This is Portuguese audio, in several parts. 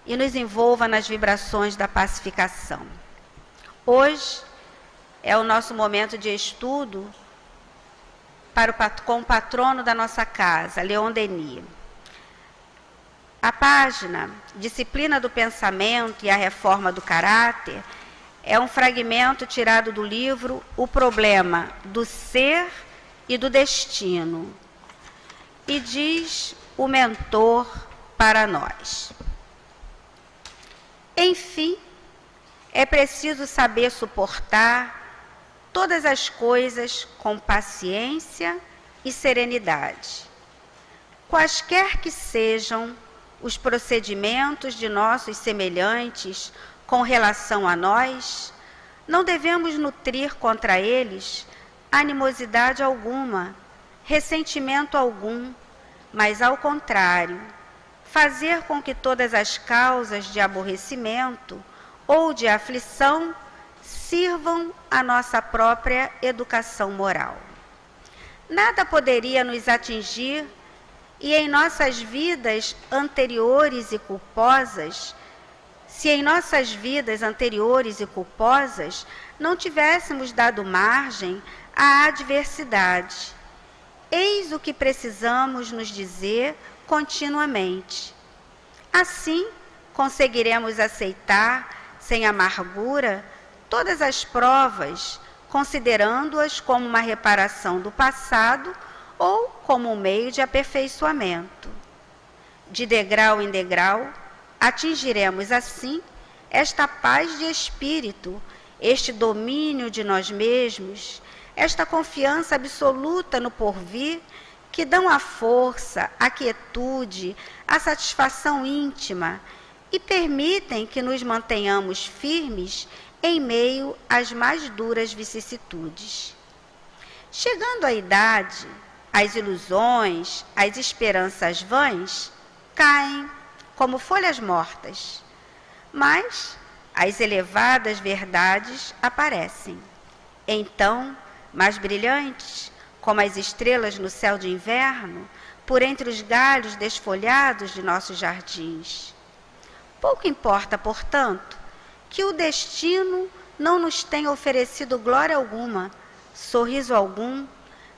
e nos envolva nas vibrações da pacificação. Hoje é o nosso momento de estudo com o patrono da nossa casa, Leon Denis. A página Disciplina do Pensamento e a Reforma do Caráter é um fragmento tirado do livro O Problema do Ser e do Destino. E diz o mentor para nós: enfim, é preciso saber suportar todas as coisas com paciência e serenidade. Quaisquer que sejam os procedimentos de nossos semelhantes com relação a nós, não devemos nutrir contra eles animosidade alguma, ressentimento algum, mas, ao contrário, fazer com que todas as causas de aborrecimento ou de aflição sirvam à nossa própria educação moral. Nada poderia nos atingir e em nossas vidas anteriores e culposas, se em nossas vidas anteriores e culposas não tivéssemos dado margem à adversidade. Eis o que precisamos nos dizer continuamente. Assim, conseguiremos aceitar, sem amargura, todas as provas, considerando-as como uma reparação do passado ou como um meio de aperfeiçoamento. De degrau em degrau, atingiremos assim esta paz de espírito, este domínio de nós mesmos, esta confiança absoluta no porvir, que dão a força, a quietude, a satisfação íntima e permitem que nos mantenhamos firmes em meio às mais duras vicissitudes. Chegando à idade, as ilusões, as esperanças vãs caem como folhas mortas, mas as elevadas verdades aparecem. Então, mais brilhantes, como as estrelas no céu de inverno, por entre os galhos desfolhados de nossos jardins. Pouco importa, portanto, que o destino não nos tenha oferecido glória alguma, sorriso algum,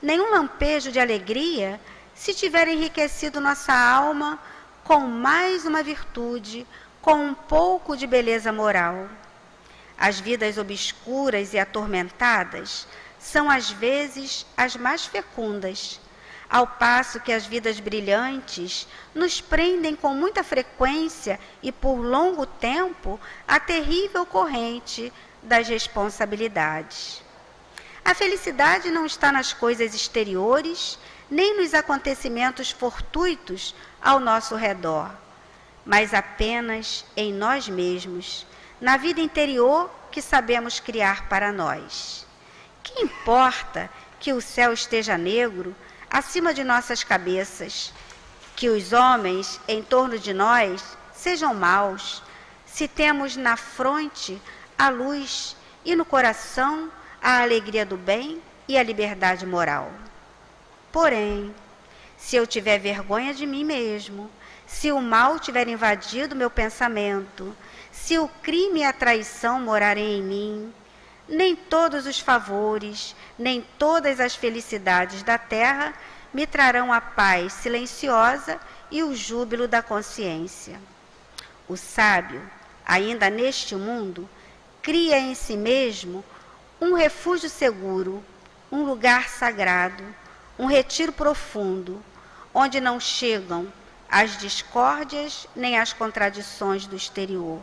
nenhum lampejo de alegria, se tiver enriquecido nossa alma com mais uma virtude, com um pouco de beleza moral. As vidas obscuras e atormentadas são às vezes as mais fecundas, ao passo que as vidas brilhantes nos prendem com muita frequência e por longo tempo à terrível corrente das responsabilidades. A felicidade não está nas coisas exteriores, nem nos acontecimentos fortuitos ao nosso redor, mas apenas em nós mesmos, na vida interior que sabemos criar para nós. Que importa que o céu esteja negro acima de nossas cabeças, que os homens em torno de nós sejam maus, se temos na fronte a luz e no coração a alegria do bem e a liberdade moral. Porém, se eu tiver vergonha de mim mesmo, se o mal tiver invadido meu pensamento, se o crime e a traição morarem em mim, nem todos os favores, nem todas as felicidades da terra me trarão a paz silenciosa e o júbilo da consciência. O sábio, ainda neste mundo, cria em si mesmo um refúgio seguro, um lugar sagrado, um retiro profundo, onde não chegam as discórdias nem as contradições do exterior.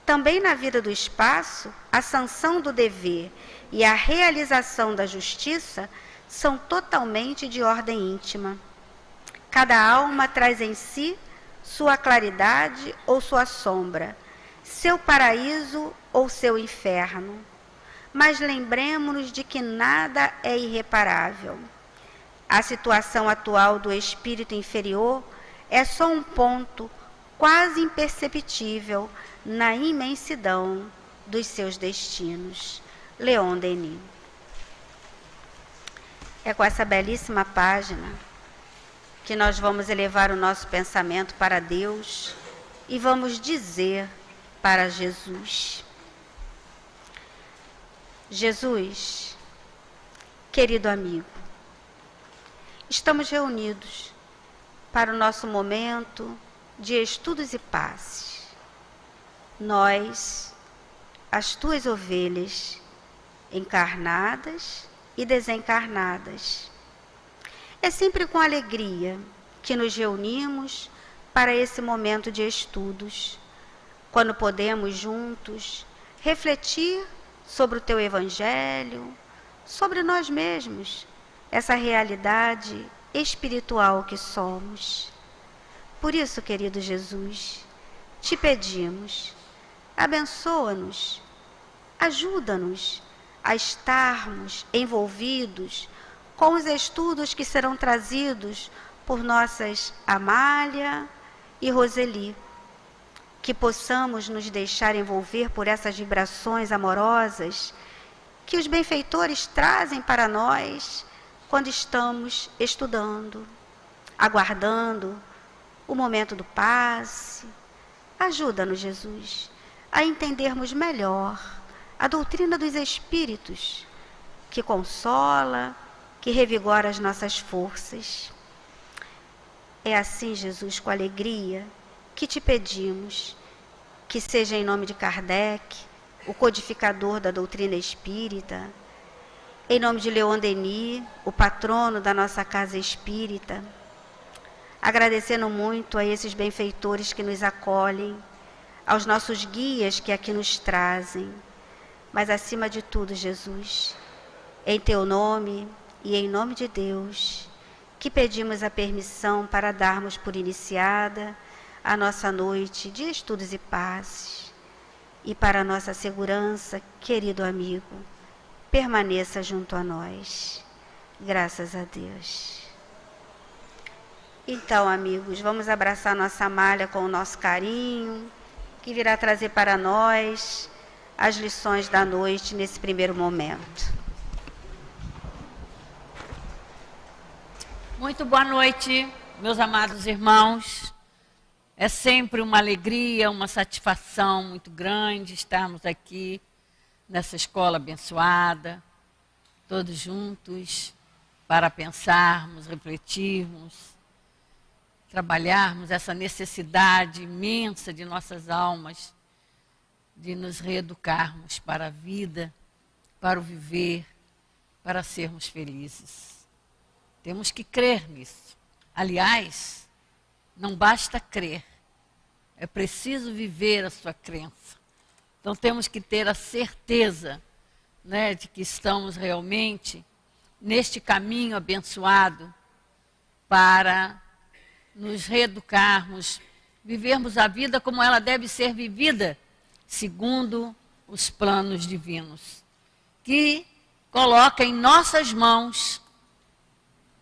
Também na vida do espaço, a sanção do dever e a realização da justiça são totalmente de ordem íntima. Cada alma traz em si sua claridade ou sua sombra, seu paraíso ou seu inferno. Mas lembremos-nos de que nada é irreparável. A situação atual do espírito inferior é só um ponto quase imperceptível na imensidão dos seus destinos. Leon Denis. É com essa belíssima página que nós vamos elevar o nosso pensamento para Deus e vamos dizer para Jesus: Jesus, querido amigo, estamos reunidos para o nosso momento de estudos e passes. Nós, as tuas ovelhas, encarnadas e desencarnadas. É sempre com alegria que nos reunimos para esse momento de estudos, quando podemos juntos refletir sobre o teu Evangelho, sobre nós mesmos, essa realidade espiritual que somos. Por isso, querido Jesus, te pedimos, abençoa-nos, ajuda-nos a estarmos envolvidos com os estudos que serão trazidos por nossas Amália e Roseli, que possamos nos deixar envolver por essas vibrações amorosas que os benfeitores trazem para nós quando estamos estudando, aguardando o momento do passe. Ajuda-nos, Jesus, a entendermos melhor a doutrina dos Espíritos, que consola, que revigora as nossas forças. É assim, Jesus, com alegria, que te pedimos que seja em nome de Kardec, o codificador da doutrina espírita, em nome de Leon Denis, o patrono da nossa casa espírita, agradecendo muito a esses benfeitores que nos acolhem, aos nossos guias que aqui nos trazem, mas acima de tudo, Jesus, em teu nome e em nome de Deus, que pedimos a permissão para darmos por iniciada a nossa noite de estudos e passes. E para a nossa segurança, querido amigo, permaneça junto a nós. Graças a Deus. Então, amigos, vamos abraçar nossa Amália com o nosso carinho, que virá trazer para nós as lições da noite nesse primeiro momento. Muito boa noite, meus amados irmãos. É sempre uma alegria, uma satisfação muito grande estarmos aqui nessa escola abençoada, todos juntos, para pensarmos, refletirmos, trabalharmos essa necessidade imensa de nossas almas, de nos reeducarmos para a vida, para o viver, para sermos felizes. Temos que crer nisso. Aliás, não basta crer, é preciso viver a sua crença. Então temos que ter a certeza, né, de que estamos realmente neste caminho abençoado para nos reeducarmos, vivermos a vida como ela deve ser vivida, segundo os planos divinos, que coloca em nossas mãos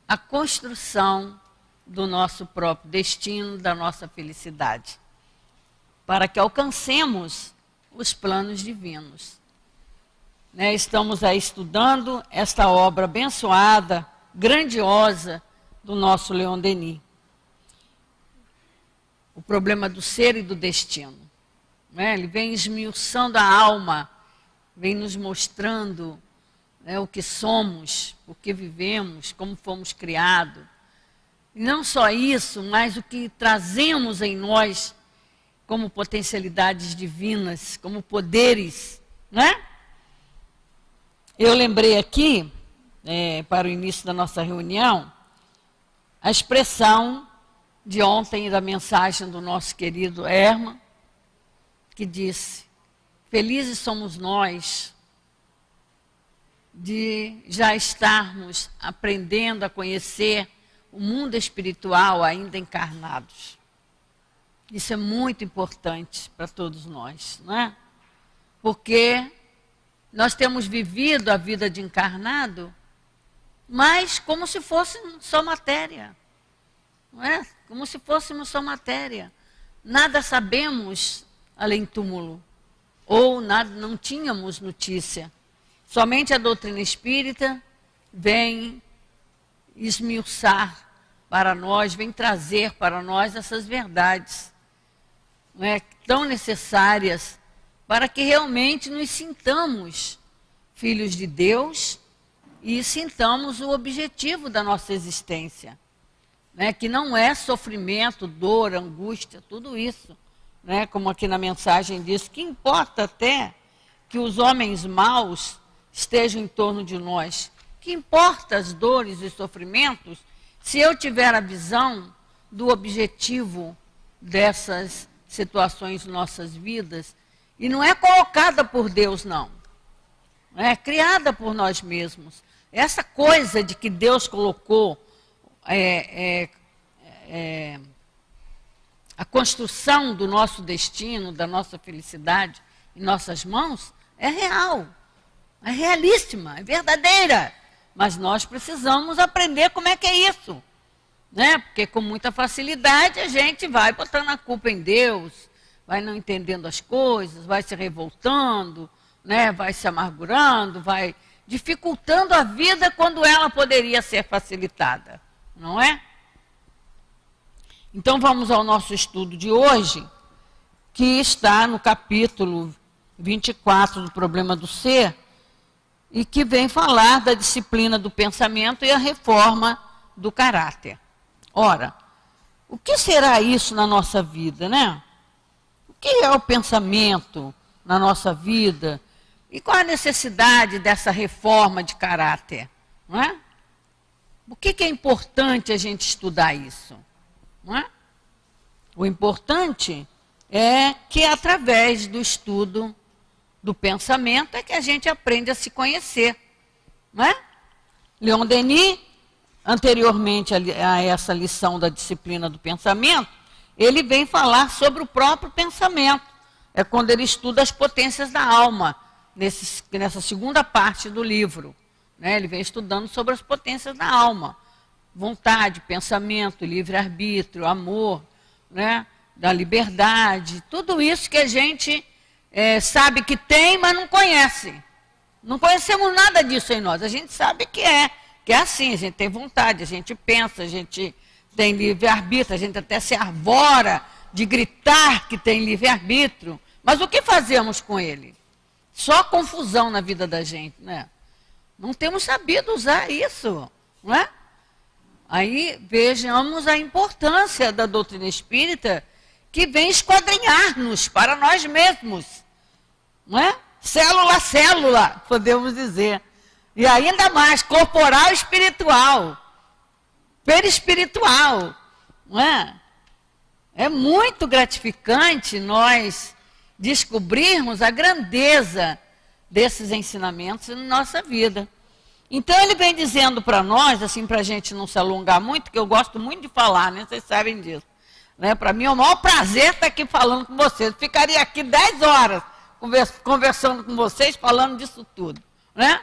a construção do nosso próprio destino, da nossa felicidade, para que alcancemos os planos divinos. Né, estamos aí estudando esta obra abençoada, grandiosa, do nosso Leon Denis. O problema do ser e do destino. Né, ele vem esmiuçando a alma, vem nos mostrando, né, o que somos, o que vivemos, como fomos criados. E não só isso, mas o que trazemos em nós como potencialidades divinas, como poderes, né? Eu lembrei aqui, para o início da nossa reunião, a expressão de ontem da mensagem do nosso querido Herman, que disse: felizes somos nós de já estarmos aprendendo a conhecer o mundo espiritual ainda encarnados. Isso é muito importante para todos nós, não é? Porque nós temos vivido a vida de encarnado, mas como se fosse só matéria, não é? Como se fôssemos só matéria. Nada sabemos além túmulo, ou nada, não tínhamos notícia. Somente a doutrina espírita vem esmiuçar para nós, vem trazer para nós essas verdades. né, tão necessárias para que realmente nos sintamos filhos de Deus e sintamos o objetivo da nossa existência, né, que não é sofrimento, dor, angústia, tudo isso, né, como aqui na mensagem diz, que importa até que os homens maus estejam em torno de nós, que importa as dores e sofrimentos, se eu tiver a visão do objetivo dessas situações em nossas vidas, e não é colocada por Deus, não. É criada por nós mesmos. Essa coisa de que Deus colocou a construção do nosso destino, da nossa felicidade em nossas mãos, é real, é realíssima, é verdadeira. Mas nós precisamos aprender como é que é isso, né? Porque com muita facilidade a gente vai botando a culpa em Deus, vai não entendendo as coisas, vai se revoltando, né? Vai se amargurando, vai dificultando a vida quando ela poderia ser facilitada, não é? Então vamos ao nosso estudo de hoje, que está no capítulo 24 do Problema do Ser, e que vem falar da disciplina do pensamento e a reforma do caráter. Ora, o que será isso na nossa vida, né? O que é o pensamento na nossa vida? E qual a necessidade dessa reforma de caráter, não é? Por que é importante a gente estudar isso, não é? O importante é que através do estudo do pensamento é que a gente aprende a se conhecer, não é? Leon Denis, anteriormente a essa lição da disciplina do pensamento, ele vem falar sobre o próprio pensamento. É quando ele estuda as potências da alma, nessa segunda parte do livro, né? Ele vem estudando sobre as potências da alma. Vontade, pensamento, livre-arbítrio, amor, né? Da liberdade, tudo isso que a gente sabe que tem, mas não conhece. Não conhecemos nada disso em nós. A gente sabe que é assim, a gente tem vontade, a gente pensa, a gente tem livre-arbítrio, a gente até se arvora de gritar que tem livre-arbítrio. Mas o que fazemos com ele? Só confusão na vida da gente, né? Não temos sabido usar isso, não é? Aí vejamos a importância da doutrina espírita, que vem esquadrinhar-nos para nós mesmos, não é? Célula a célula, podemos dizer. E ainda mais, corporal e espiritual, perispiritual, não é? É muito gratificante nós descobrirmos a grandeza desses ensinamentos na nossa vida. Então ele vem dizendo para nós, assim, para a gente não se alongar muito, que eu gosto muito de falar, né? Vocês sabem disso. Né? Para mim é o maior prazer estar aqui falando com vocês. Eu ficaria aqui 10 horas conversando com vocês, falando disso tudo, né?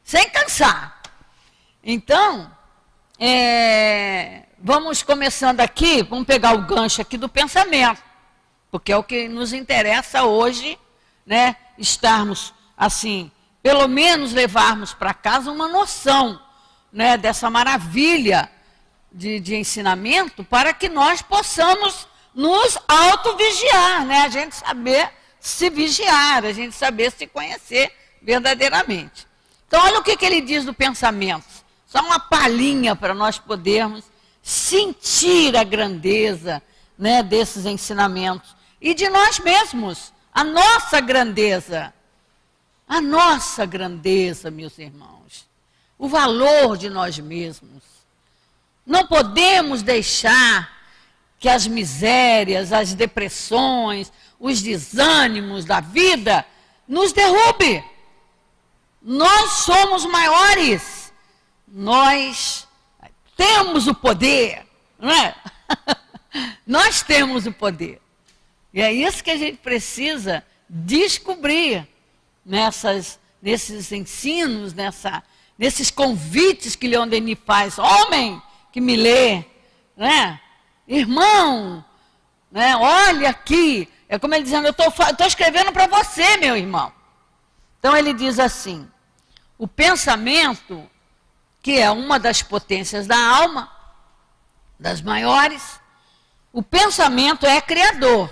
Sem cansar. Então, vamos começando aqui, vamos pegar o gancho aqui do pensamento, porque é o que nos interessa hoje, né? Estarmos, assim, pelo menos levarmos para casa uma noção, né, dessa maravilha de ensinamento, para que nós possamos nos auto-vigiar, né? A gente saber se vigiar, a gente saber se conhecer verdadeiramente. Então, olha o que ele diz do pensamento. Só uma palhinha para nós podermos sentir a grandeza, né, desses ensinamentos. E de nós mesmos, a nossa grandeza. A nossa grandeza, meus irmãos. O valor de nós mesmos. Não podemos deixar que as misérias, as depressões, os desânimos da vida nos derrube. Nós somos maiores. Nós temos o poder, não é? Nós temos o poder. E é isso que a gente precisa descobrir nesses ensinos, nesses convites que Leon Denis faz. Homem que me lê, né? Irmão, né? Olha aqui. É como ele dizendo, eu estou escrevendo para você, meu irmão. Então ele diz assim, o pensamento, que é uma das potências da alma, das maiores, o pensamento é criador.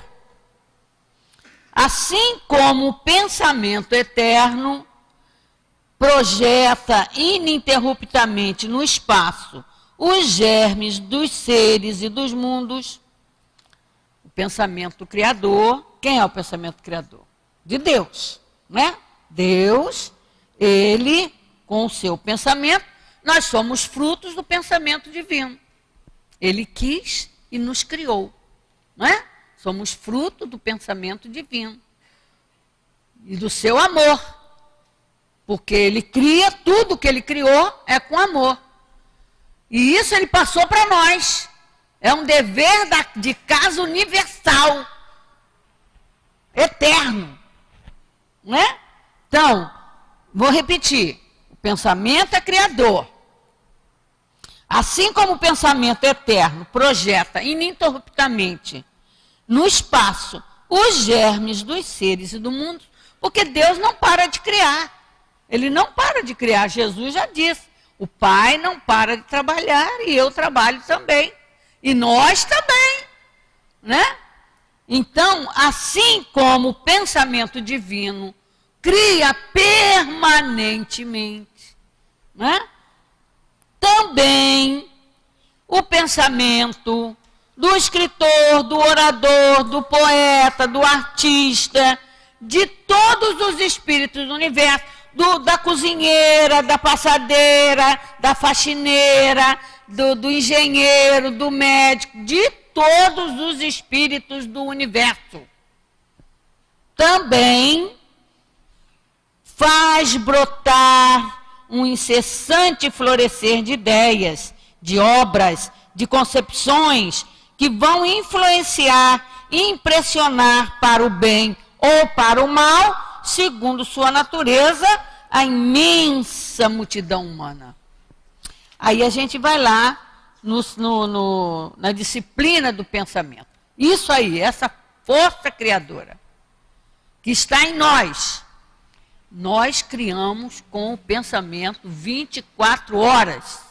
Assim como o pensamento eterno projeta ininterruptamente no espaço os germes dos seres e dos mundos, o pensamento criador, quem é o pensamento criador? De Deus, né? Deus, ele, com o seu pensamento, nós somos frutos do pensamento divino. Ele quis e nos criou, não é? Somos fruto do pensamento divino e do seu amor, porque ele cria, tudo que ele criou é com amor. E isso ele passou para nós. É um dever de casa universal, eterno, não é? Então, vou repetir, o pensamento é criador. Assim como o pensamento eterno projeta ininterruptamente no espaço os germes dos seres e do mundo, porque Deus não para de criar. Ele não para de criar. Jesus já disse, o Pai não para de trabalhar e eu trabalho também. E nós também, né? Então, assim como o pensamento divino cria permanentemente, né? Também o pensamento do escritor, do orador, do poeta, do artista, de todos os espíritos do universo, da cozinheira, da passadeira, da faxineira, do engenheiro, do médico, de todos os espíritos do universo. Também faz brotar um incessante florescer de ideias, de obras, de concepções que vão influenciar e impressionar para o bem ou para o mal, segundo sua natureza, a imensa multidão humana. Aí a gente vai lá na disciplina do pensamento. Isso aí, essa força criadora que está em nós. Nós criamos com o pensamento 24 horas.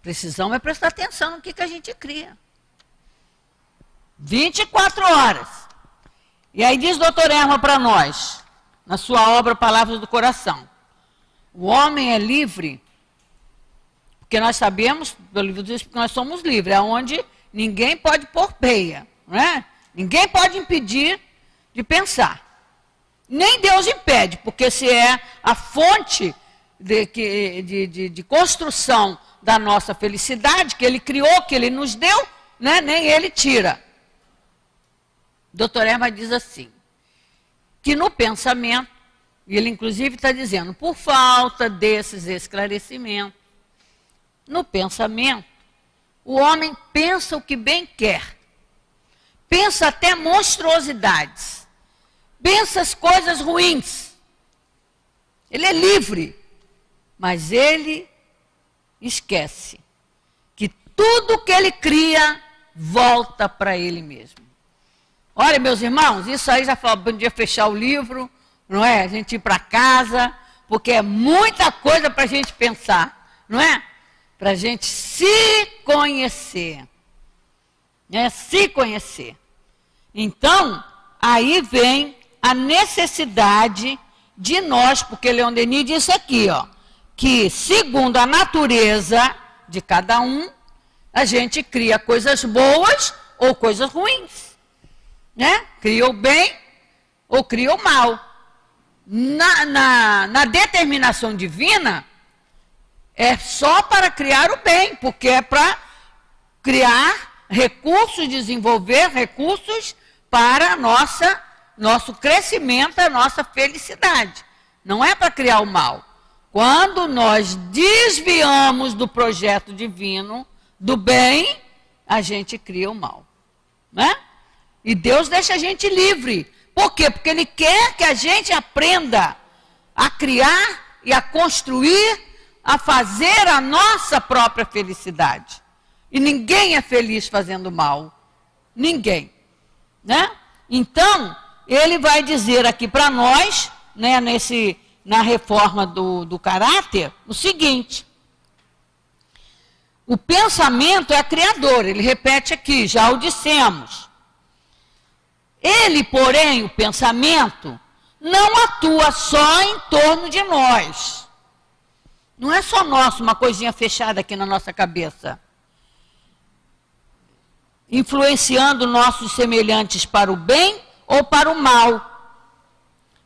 Precisamos prestar atenção no que a gente cria. 24 horas. E aí diz o doutor Erma para nós, na sua obra Palavras do Coração, o homem é livre, porque nós sabemos, pelo livro diz que nós somos livres, é onde ninguém pode pôr peia, não é? Ninguém pode impedir de pensar. Nem Deus impede, porque se é a fonte de construção da nossa felicidade, que Ele criou, que Ele nos deu, né? Nem Ele tira. Dr. Erma diz assim, que no pensamento, e ele inclusive está dizendo, por falta desses esclarecimentos, no pensamento, o homem pensa o que bem quer, pensa até monstruosidades, pensa as coisas ruins. Ele é livre, mas ele esquece que tudo que ele cria volta para ele mesmo. Olha, meus irmãos, isso aí já podia fechar o livro, não é? A gente ir para casa, porque é muita coisa para a gente pensar, não é? Para a gente se conhecer, né? Se conhecer. Então, aí vem a necessidade de nós, porque Leon Denis disse aqui, ó, que segundo a natureza de cada um, a gente cria coisas boas ou coisas ruins, né? Cria o bem ou cria o mal. Na determinação divina, é só para criar o bem, porque é para criar recursos, desenvolver recursos para nosso crescimento, a nossa felicidade. Não é para criar o mal. Quando nós desviamos do projeto divino, do bem, a gente cria o mal, né? E Deus deixa a gente livre. Por quê? Porque Ele quer que a gente aprenda a criar e a construir, a fazer a nossa própria felicidade. E ninguém é feliz fazendo mal. Ninguém, né? Então, Ele vai dizer aqui para nós, né, na reforma do caráter, o seguinte: o pensamento é criador, ele repete aqui, já o dissemos. Ele, porém, o pensamento, não atua só em torno de nós. Não é só nosso, uma coisinha fechada aqui na nossa cabeça. Influenciando nossos semelhantes para o bem ou para o mal.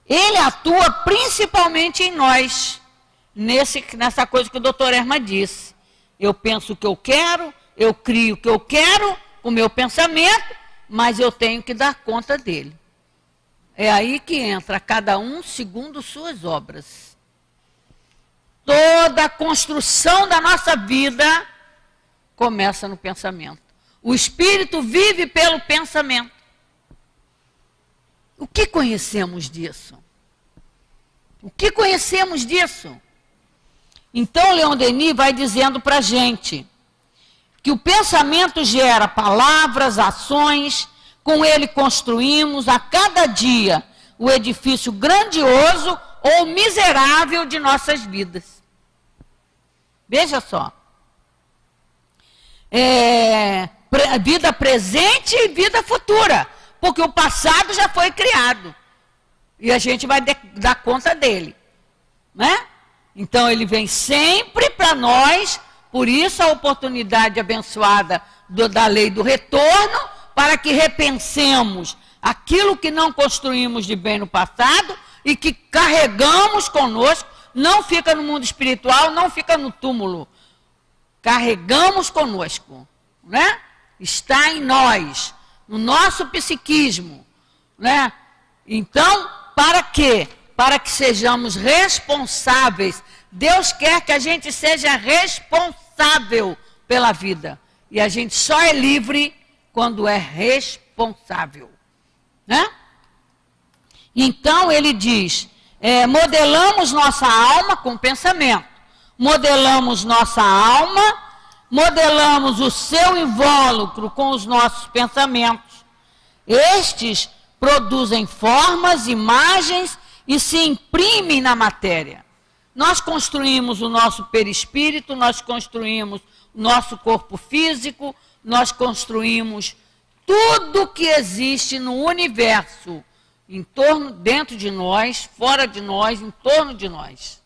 Ele atua principalmente em nós. Nessa coisa que o doutor Erma disse. Eu penso o que eu quero, eu crio o que eu quero, o meu pensamento, mas eu tenho que dar conta dele. É aí que entra cada um segundo suas obras. Toda a construção da nossa vida começa no pensamento. O espírito vive pelo pensamento. O que conhecemos disso? O que conhecemos disso? Então, Leon Denis vai dizendo para a gente que o pensamento gera palavras, ações, com ele construímos a cada dia o edifício grandioso ou miserável de nossas vidas. Veja só. Vida presente e vida futura, porque o passado já foi criado e a gente vai dar conta dele, né? Então ele vem sempre para nós, por isso a oportunidade abençoada da lei do retorno, para que repensemos aquilo que não construímos de bem no passado e que carregamos conosco, não fica no mundo espiritual, não fica no túmulo, carregamos conosco, né? Está em nós, no nosso psiquismo, né? Então, para quê? Para que sejamos responsáveis. Deus quer que a gente seja responsável pela vida. E a gente só é livre quando é responsável, né? Então, ele diz, modelamos nossa alma com pensamento. Modelamos nossa alma, modelamos o seu invólucro com os nossos pensamentos. Estes produzem formas, imagens e se imprimem na matéria. Nós construímos o nosso perispírito, nós construímos o nosso corpo físico, nós construímos tudo que existe no universo, em torno, dentro de nós, fora de nós, em torno de nós.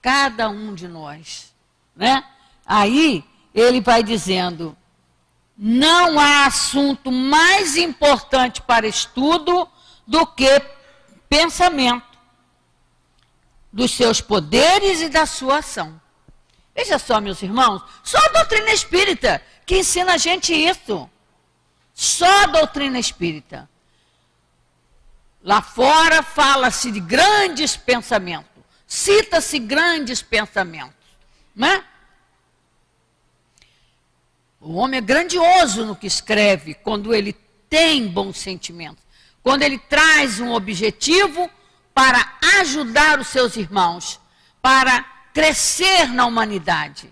Cada um de nós, né? Aí ele vai dizendo, não há assunto mais importante para estudo do que pensamento, dos seus poderes e da sua ação. Veja só, meus irmãos, só a doutrina espírita que ensina a gente isso. Só a doutrina espírita. Lá fora fala-se de grandes pensamentos. Cita-se grandes pensamentos, né? O homem é grandioso no que escreve, quando ele tem bons sentimentos, quando ele traz um objetivo para ajudar os seus irmãos, para crescer na humanidade.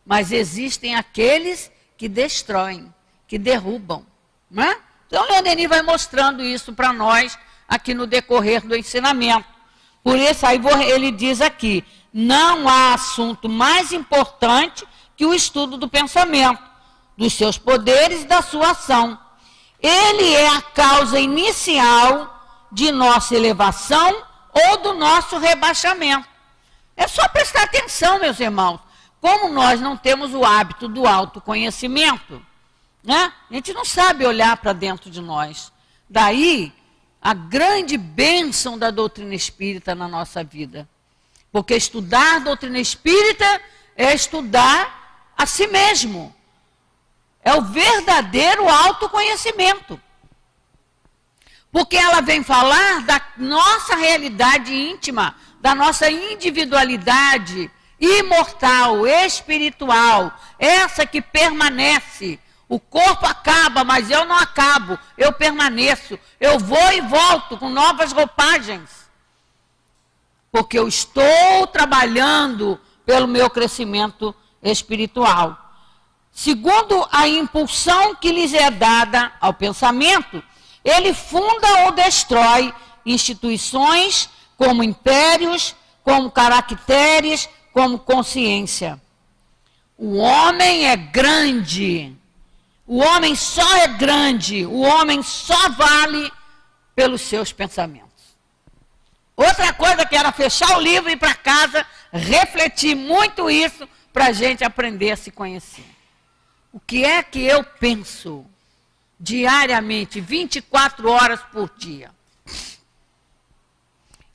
Mas existem aqueles que destroem, que derrubam, né? Então, Leon Denis vai mostrando isso para nós aqui no decorrer do ensinamento. Por isso, aí ele diz aqui, não há assunto mais importante que o estudo do pensamento, dos seus poderes e da sua ação. Ele é a causa inicial de nossa elevação ou do nosso rebaixamento. É só prestar atenção, meus irmãos. Como nós não temos o hábito do autoconhecimento, né? A gente não sabe olhar para dentro de nós. Daí a grande bênção da doutrina espírita na nossa vida. Porque estudar a doutrina espírita é estudar a si mesmo. É o verdadeiro autoconhecimento. Porque ela vem falar da nossa realidade íntima, da nossa individualidade imortal, espiritual, essa que permanece. O corpo acaba, mas eu não acabo, eu permaneço. Eu vou e volto com novas roupagens. Porque eu estou trabalhando pelo meu crescimento espiritual. Segundo a impulsão que lhes é dada ao pensamento, ele funda ou destrói instituições como impérios, como caracteres, como consciência. O homem é grande O homem só é grande, o homem só vale pelos seus pensamentos. Outra coisa que era fechar o livro e ir para casa, refletir muito isso para a gente aprender a se conhecer. O que é que eu penso diariamente, 24 horas por dia?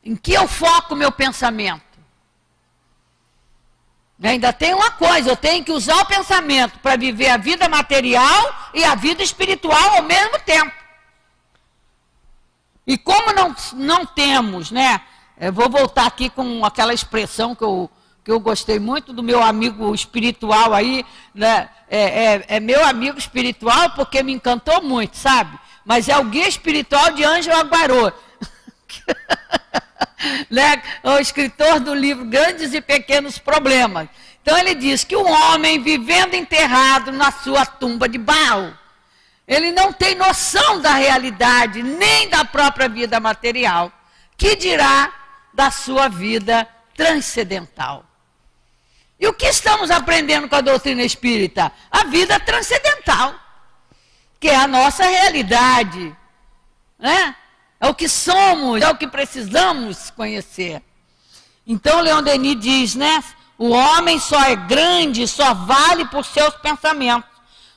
Em que eu foco meu pensamento? Ainda tem uma coisa, eu tenho que usar o pensamento para viver a vida material e a vida espiritual ao mesmo tempo. E como não temos, né? Eu vou voltar aqui com aquela expressão que eu gostei muito do meu amigo espiritual aí, né? É meu amigo espiritual porque me encantou muito, sabe? Mas é o guia espiritual de Ângelo Aguarô. Né? O escritor do livro Grandes e Pequenos Problemas. Então ele diz que o homem vivendo enterrado na sua tumba de barro, ele não tem noção da realidade, nem da própria vida material, que dirá da sua vida transcendental. E o que estamos aprendendo com a doutrina espírita? A vida transcendental, que é a nossa realidade, né? É o que somos, é o que precisamos conhecer. Então, Leon Denis diz, né? O homem só é grande, só vale por seus pensamentos.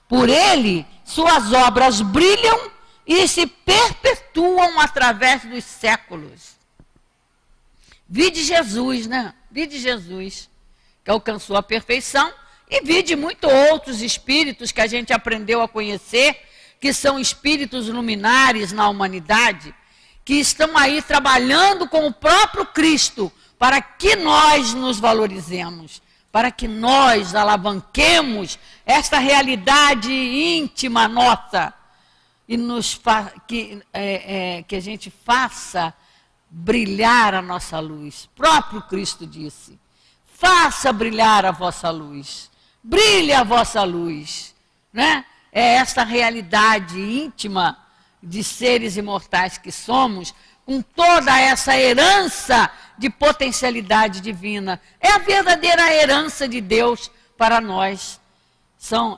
Por ele, suas obras brilham e se perpetuam através dos séculos. Vide Jesus, né? Vide Jesus, que alcançou a perfeição, e vide muitos outros espíritos que a gente aprendeu a conhecer, que são espíritos luminares na humanidade, que estão aí trabalhando com o próprio Cristo para que nós nos valorizemos, para que nós alavanquemos esta realidade íntima nossa e que a gente faça brilhar a nossa luz. O próprio Cristo disse: faça brilhar a vossa luz, brilhe a vossa luz, né? É esta realidade íntima de seres imortais que somos, com toda essa herança de potencialidade divina. É a verdadeira herança de Deus para nós.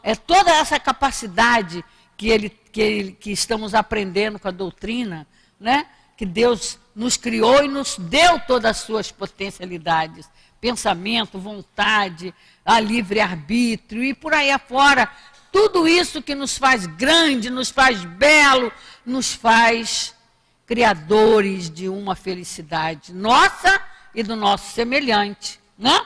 É toda essa capacidade que estamos aprendendo com a doutrina, né? Que Deus nos criou e nos deu todas as suas potencialidades. Pensamento, vontade, a livre-arbítrio e por aí afora. Tudo isso que nos faz grande, nos faz belo, nos faz criadores de uma felicidade nossa e do nosso semelhante, né?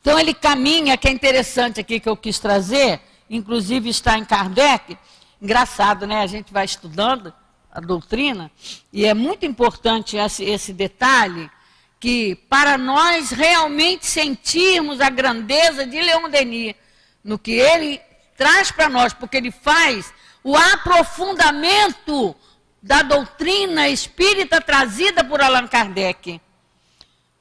Então ele caminha, que é interessante aqui que eu quis trazer, inclusive está em Kardec. Engraçado, né? A gente vai estudando a doutrina e é muito importante esse detalhe, que para nós realmente sentirmos a grandeza de Leon Denis, no que ele traz para nós, porque ele faz o aprofundamento da doutrina espírita trazida por Allan Kardec.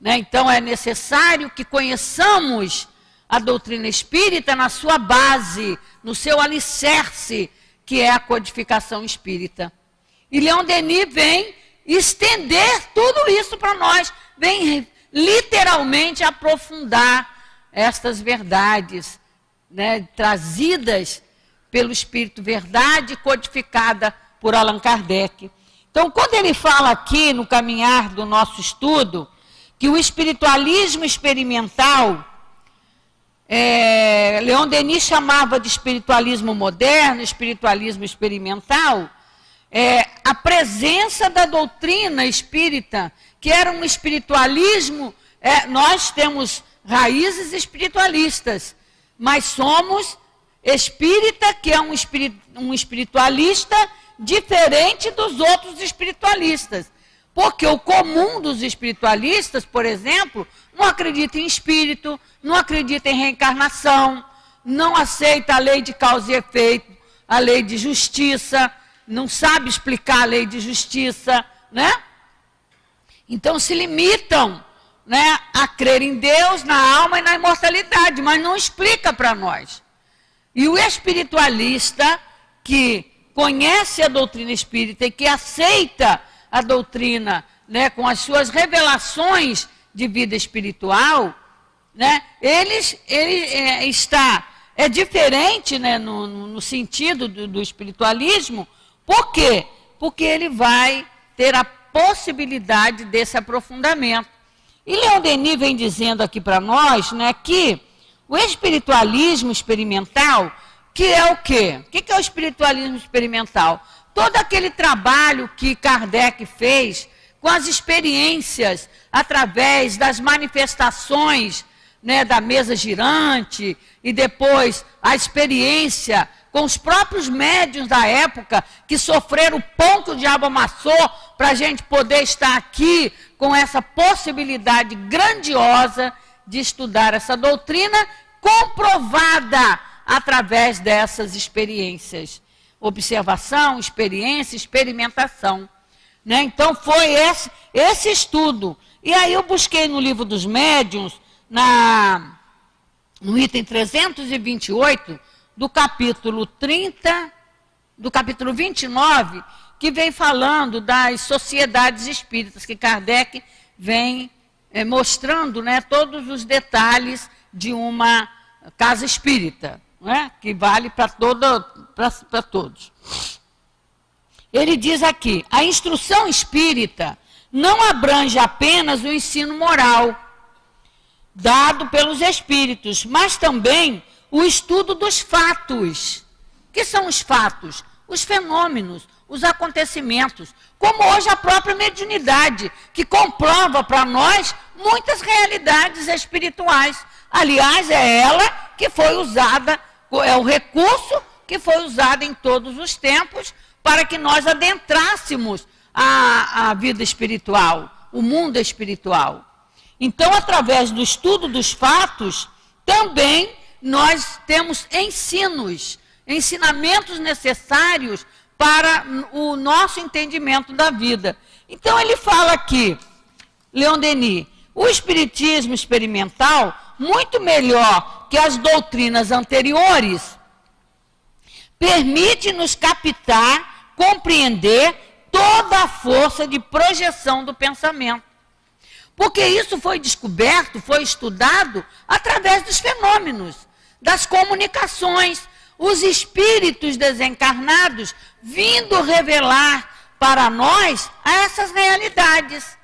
Né? Então é necessário que conheçamos a doutrina espírita na sua base, no seu alicerce, que é a codificação espírita. E Leon Denis vem estender tudo isso para nós, vem literalmente aprofundar estas verdades, né, trazidas pelo Espírito, verdade codificada por Allan Kardec. Então, quando ele fala aqui no caminhar do nosso estudo, que o espiritualismo experimental, Leon Denis chamava de espiritualismo moderno, espiritualismo experimental, a presença da doutrina espírita, que era um espiritualismo, nós temos raízes espiritualistas, mas somos espírita, que é um espiritualista diferente dos outros espiritualistas. Porque o comum dos espiritualistas, por exemplo, não acredita em espírito, não acredita em reencarnação, não aceita a lei de causa e efeito, a lei de justiça, não sabe explicar a lei de justiça, né? Então se limitam, né, a crer em Deus, na alma e na imortalidade, mas não explica para nós. E o espiritualista que conhece a doutrina espírita e que aceita a doutrina, né, com as suas revelações de vida espiritual, né, ele está é diferente, né, no sentido do espiritualismo. Por quê? Porque ele vai ter a possibilidade desse aprofundamento. E Leon Denis vem dizendo aqui para nós, né, que o espiritualismo experimental, que é o quê? O que é o espiritualismo experimental? Todo aquele trabalho que Kardec fez com as experiências através das manifestações, né, da mesa girante, e depois a experiência com os próprios médiuns da época que sofreram o pão que o diabo amassou para a gente poder estar aqui com essa possibilidade grandiosa de estudar essa doutrina comprovada através dessas experiências. Observação, experiência, experimentação. Né? Então foi esse estudo. E aí eu busquei no livro dos médiuns, no item 328, do capítulo 30, do capítulo 29, que vem falando das sociedades espíritas, que Kardec vem mostrando, né, todos os detalhes de uma casa espírita, né, que vale para todos. Ele diz aqui, a instrução espírita não abrange apenas o ensino moral dado pelos espíritos, mas também o estudo dos fatos. O que são os fatos? Os fenômenos, os acontecimentos, como hoje a própria mediunidade, que comprova para nós muitas realidades espirituais. Aliás, é ela que foi usada, é o recurso que foi usado em todos os tempos para que nós adentrássemos a vida espiritual, o mundo espiritual. Então, através do estudo dos fatos, também nós temos ensinamentos necessários para o nosso entendimento da vida. Então, ele fala aqui, Leon Denis, o espiritismo experimental, muito melhor que as doutrinas anteriores, permite-nos captar, compreender toda a força de projeção do pensamento. Porque isso foi descoberto, foi estudado através dos fenômenos, das comunicações, os espíritos desencarnados vindo revelar para nós essas realidades,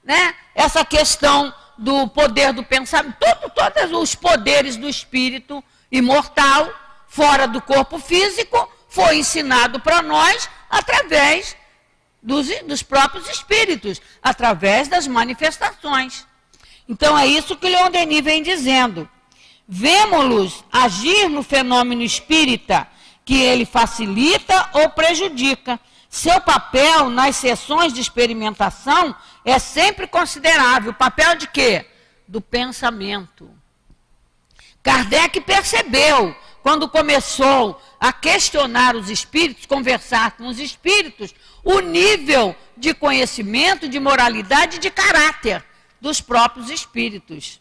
né? Essa questão do poder do pensamento, todos os poderes do espírito imortal, fora do corpo físico, foi ensinado para nós através dos próprios espíritos, através das manifestações. Então é isso que Leon Denis vem dizendo. Vemo-los agir no fenômeno espírita, que ele facilita ou prejudica. Seu papel nas sessões de experimentação é sempre considerável. O papel de quê? Do pensamento. Kardec percebeu, quando começou a questionar os espíritos, conversar com os espíritos, o nível de conhecimento, de moralidade e de caráter dos próprios espíritos.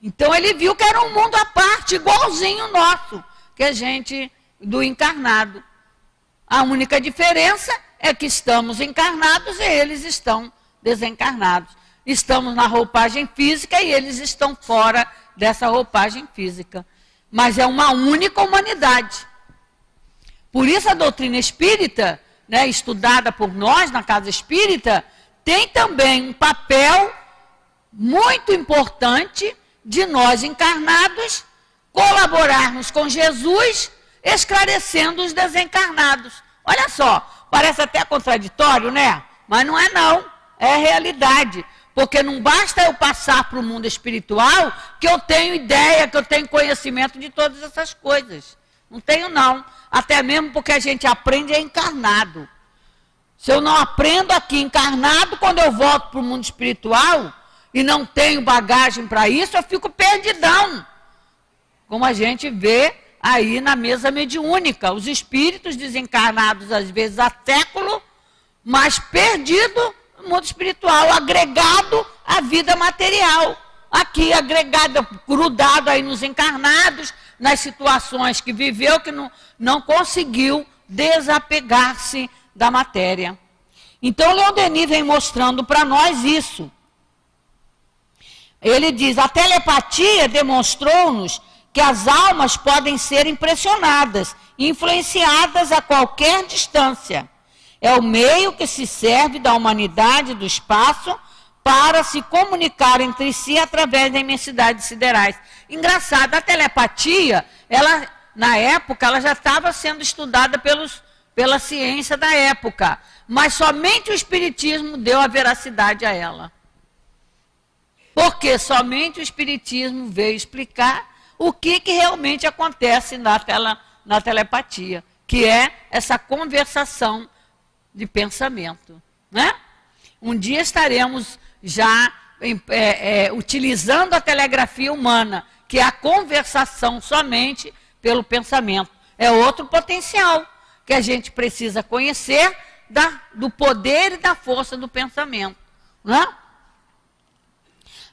Então ele viu que era um mundo à parte, igualzinho o nosso, que a gente, do encarnado. A única diferença é que estamos encarnados e eles estão desencarnados. Estamos na roupagem física e eles estão fora dessa roupagem física. Mas é uma única humanidade. Por isso a doutrina espírita, né, estudada por nós na casa espírita, tem também um papel muito importante de nós encarnados colaborarmos com Jesus, esclarecendo os desencarnados. Olha só, parece até contraditório, né? Mas não é não, é realidade. Porque não basta eu passar para o mundo espiritual que eu tenho ideia, que eu tenho conhecimento de todas essas coisas. Não tenho não. Até mesmo porque a gente aprende encarnado. Se eu não aprendo aqui encarnado, quando eu volto para o mundo espiritual e não tenho bagagem para isso, eu fico perdidão. Como a gente vê aí na mesa mediúnica. Os espíritos desencarnados, às vezes há século, mas perdido no mundo espiritual, agregado à vida material. Aqui, agregado, grudado aí nos encarnados, nas situações que viveu, que não conseguiu desapegar-se da matéria. Então, Leon Denis vem mostrando para nós isso. Ele diz, a telepatia demonstrou-nos que as almas podem ser impressionadas, influenciadas a qualquer distância. É o meio que se serve da humanidade, do espaço, para se comunicar entre si através da imensidade siderais. Engraçado, a telepatia, ela, na época, ela já estava sendo estudada pela ciência da época, mas somente o Espiritismo deu a veracidade a ela. Porque somente o Espiritismo veio explicar o que realmente acontece na telepatia, que é essa conversação de pensamento, né? Um dia estaremos já utilizando a telegrafia humana, que é a conversação somente pelo pensamento. É outro potencial que a gente precisa conhecer do poder e da força do pensamento, né?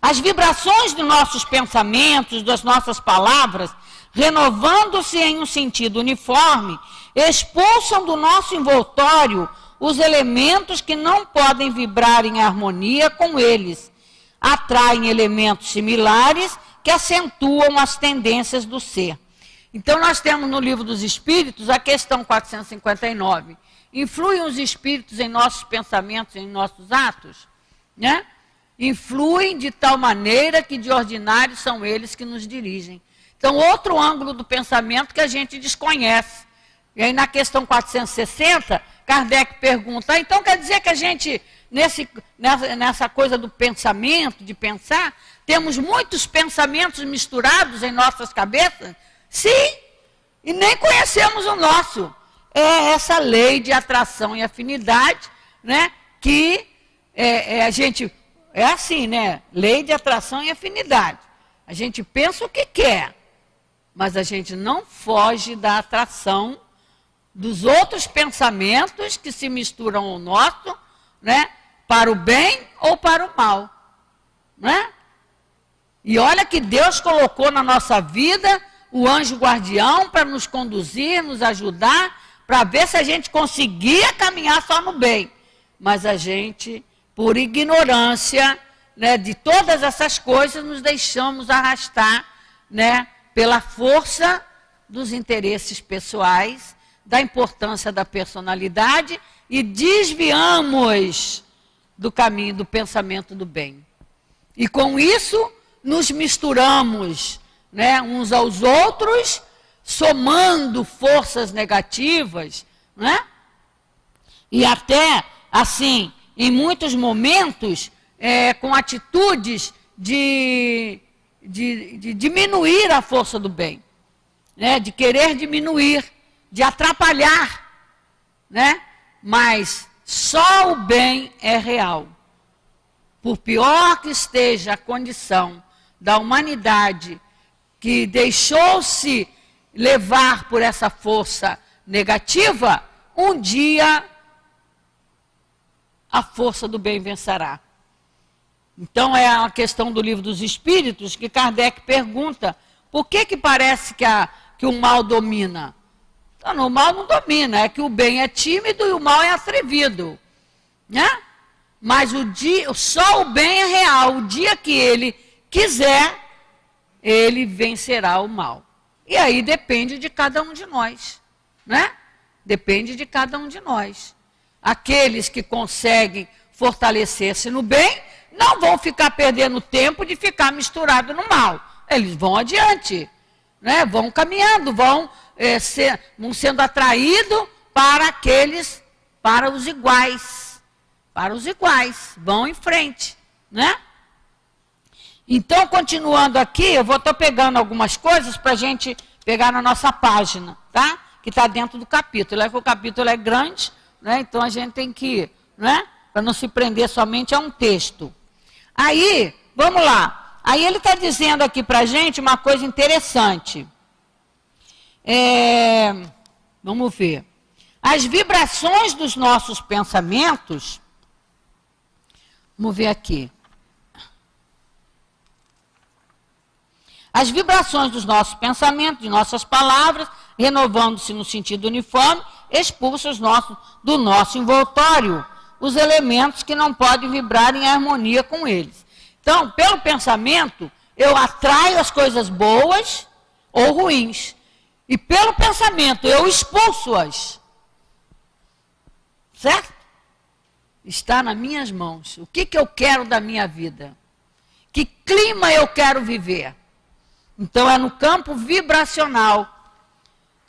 As vibrações dos nossos pensamentos, das nossas palavras, renovando-se em um sentido uniforme, expulsam do nosso envoltório os elementos que não podem vibrar em harmonia com eles. Atraem elementos similares que acentuam as tendências do ser. Então, nós temos no Livro dos Espíritos a questão 459. Influem os espíritos em nossos pensamentos, em nossos atos? Né? Influem de tal maneira que de ordinário são eles que nos dirigem. Então, outro ângulo do pensamento que a gente desconhece. E aí, na questão 460, Kardec pergunta, então quer dizer que a gente, nessa coisa do pensamento, de pensar, temos muitos pensamentos misturados em nossas cabeças? Sim, e nem conhecemos o nosso. É essa lei de atração e afinidade, né, que a gente... É assim, né? Lei de atração e afinidade. A gente pensa o que quer, mas a gente não foge da atração dos outros pensamentos que se misturam ao nosso, né? Para o bem ou para o mal, né? E olha que Deus colocou na nossa vida o anjo guardião para nos conduzir, nos ajudar, para ver se a gente conseguia caminhar só no bem. Mas a gente, por ignorância, né, de todas essas coisas, nos deixamos arrastar, né, pela força dos interesses pessoais, da importância da personalidade e desviamos do caminho do pensamento do bem. E com isso nos misturamos, né, uns aos outros, somando forças negativas, né? E até, assim, em muitos momentos, com atitudes de diminuir a força do bem, né? De querer diminuir, de atrapalhar, né? Mas só o bem é real. Por pior que esteja a condição da humanidade que deixou-se levar por essa força negativa, um dia a força do bem vencerá. Então é a questão do Livro dos Espíritos que Kardec pergunta, por que parece que o mal domina? Então, o mal não domina, é que o bem é tímido e o mal é atrevido, né? Mas só o bem é real. O dia que ele quiser, ele vencerá o mal. E aí depende de cada um de nós, né? Depende de cada um de nós. Aqueles que conseguem fortalecer-se no bem, não vão ficar perdendo tempo de ficar misturado no mal. Eles vão adiante, né? Vão caminhando, vão sendo atraídos para os iguais. Para os iguais, vão em frente, né? Então, continuando aqui, eu estou pegando algumas coisas para a gente pegar na nossa página, tá? Que está dentro do capítulo. É que o capítulo é grande, né? Então a gente tem que ir, né? Para não se prender somente a um texto. Aí, vamos lá. Aí ele está dizendo aqui para a gente uma coisa interessante. Vamos ver. As vibrações dos nossos pensamentos... Vamos ver aqui. As vibrações dos nossos pensamentos, de nossas palavras, renovando-se no sentido uniforme, expulsam do nosso envoltório os elementos que não podem vibrar em harmonia com eles. Então, pelo pensamento, eu atraio as coisas boas, ou ruins. E pelo pensamento eu expulso-as. Certo? Está nas minhas mãos. O que eu quero da minha vida? Que clima eu quero viver? Então é no campo vibracional.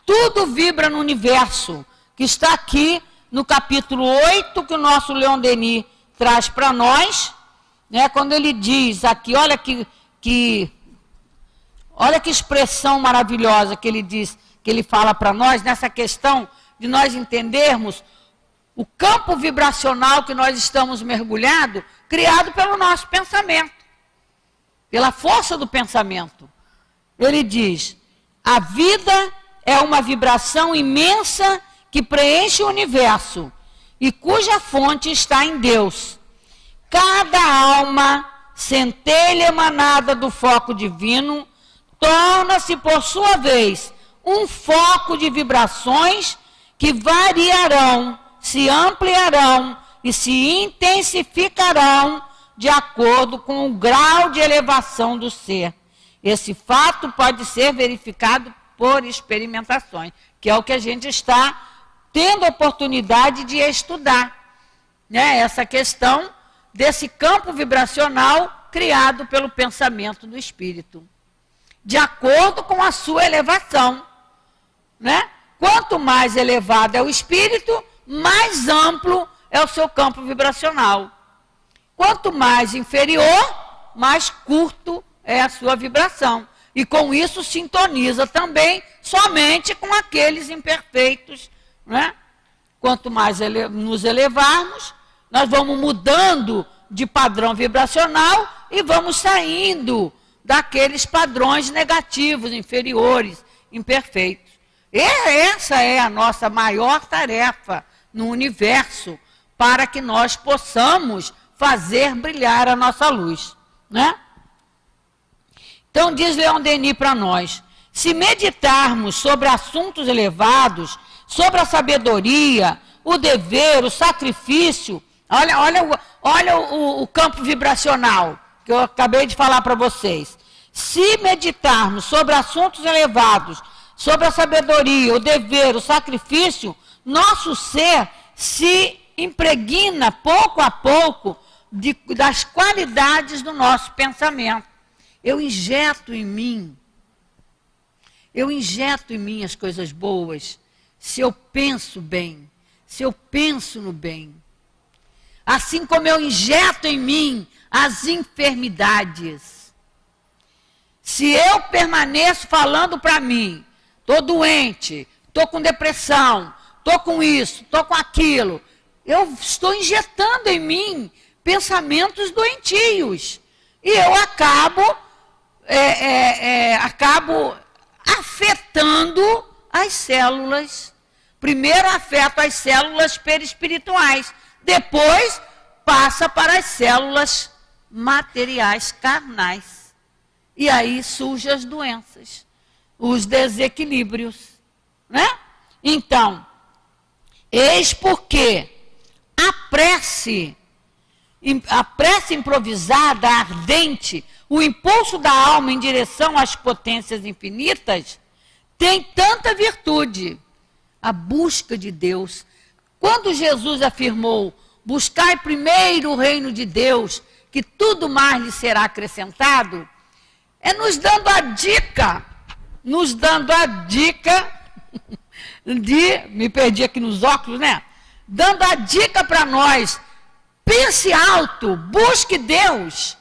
Tudo vibra no universo, que está aqui no capítulo 8, que o nosso Leon Denis traz para nós, né, quando ele diz aqui, olha que expressão maravilhosa que ele diz, que ele fala para nós, nessa questão de nós entendermos o campo vibracional que nós estamos mergulhados, criado pelo nosso pensamento, pela força do pensamento. Ele diz, a vida é uma vibração imensa que preenche o universo e cuja fonte está em Deus. Cada alma, centelha emanada do foco divino, torna-se, por sua vez, um foco de vibrações que variarão, se ampliarão e se intensificarão de acordo com o grau de elevação do ser. Esse fato pode ser verificado por experimentações, que é o que a gente está tendo a oportunidade de estudar, né? Essa questão desse campo vibracional criado pelo pensamento do espírito, de acordo com a sua elevação, né? Quanto mais elevado é o espírito, mais amplo é o seu campo vibracional. Quanto mais inferior, mais curto é a sua vibração. E com isso sintoniza também somente com aqueles imperfeitos, né? Quanto mais nos elevarmos, nós vamos mudando de padrão vibracional e vamos saindo daqueles padrões negativos, inferiores, imperfeitos. E essa é a nossa maior tarefa no universo, para que nós possamos fazer brilhar a nossa luz, né? Então diz Leon Denis para nós, se meditarmos sobre assuntos elevados, sobre a sabedoria, o dever, o sacrifício, olha o campo vibracional que eu acabei de falar para vocês. Se meditarmos sobre assuntos elevados, sobre a sabedoria, o dever, o sacrifício, nosso ser se impregna pouco a pouco das qualidades do nosso pensamento. Eu injeto em mim as coisas boas, se eu penso bem, se eu penso no bem. Assim como eu injeto em mim as enfermidades. Se eu permaneço falando para mim, estou doente, estou com depressão, estou com isso, estou com aquilo, eu estou injetando em mim pensamentos doentios. E eu acabo afetando as células. Primeiro afeta as células perispirituais, depois passa para as células materiais, carnais. E aí surgem as doenças, os desequilíbrios, né? Então, eis porque a prece improvisada, ardente, o impulso da alma em direção às potências infinitas, tem tanta virtude. A busca de Deus. Quando Jesus afirmou, buscai primeiro o reino de Deus, que tudo mais lhe será acrescentado, é nos dando a dica de, me perdi aqui nos óculos, né? Dando a dica para nós, pense alto, busque Deus,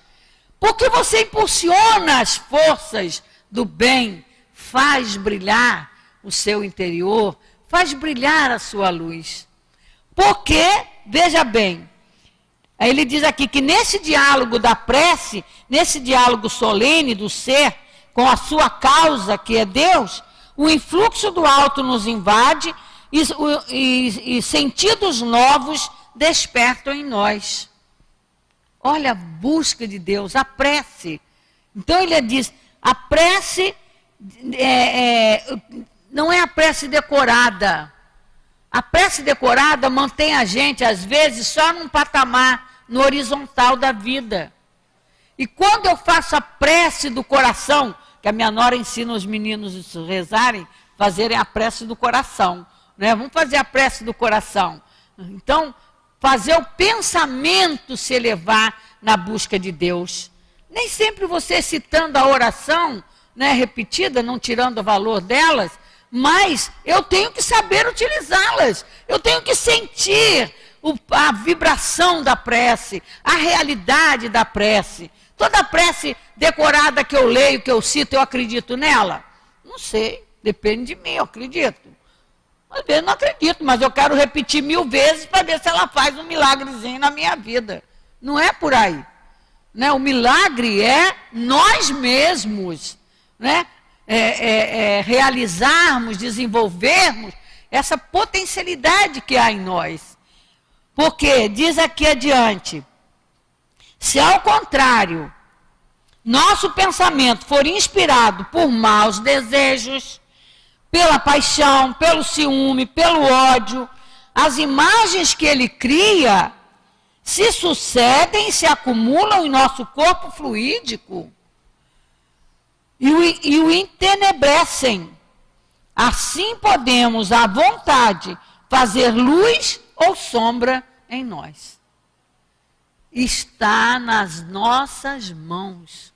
porque você impulsiona as forças do bem, faz brilhar o seu interior, faz brilhar a sua luz. Porque, veja bem, aí ele diz aqui que nesse diálogo da prece, nesse diálogo solene do ser com a sua causa, que é Deus, o influxo do alto nos invade e sentidos novos despertam em nós. Olha a busca de Deus, a prece. Então ele diz, a prece não é a prece decorada. A prece decorada mantém a gente, às vezes, só num patamar, no horizontal da vida. E quando eu faço a prece do coração, que a minha nora ensina os meninos a rezarem, fazerem a prece do coração. Né? Vamos fazer a prece do coração. Então, fazer o pensamento se elevar na busca de Deus. Nem sempre você citando a oração, né, repetida, não tirando o valor delas, mas eu tenho que saber utilizá-las. Eu tenho que sentir a vibração da prece, a realidade da prece. Toda prece decorada que eu leio, que eu cito, eu acredito nela? Não sei, depende de mim, eu acredito. Às vezes não acredito, mas eu quero repetir 1000 vezes para ver se ela faz um milagrezinho na minha vida. Não é por aí. Né? O milagre é nós mesmos, né? Realizarmos, desenvolvermos essa potencialidade que há em nós. Porque, diz aqui adiante, se ao contrário, nosso pensamento for inspirado por maus desejos, pela paixão, pelo ciúme, pelo ódio, as imagens que ele cria se sucedem e se acumulam em nosso corpo fluídico e o entenebrecem. Assim podemos, à vontade, fazer luz ou sombra em nós. Está nas nossas mãos.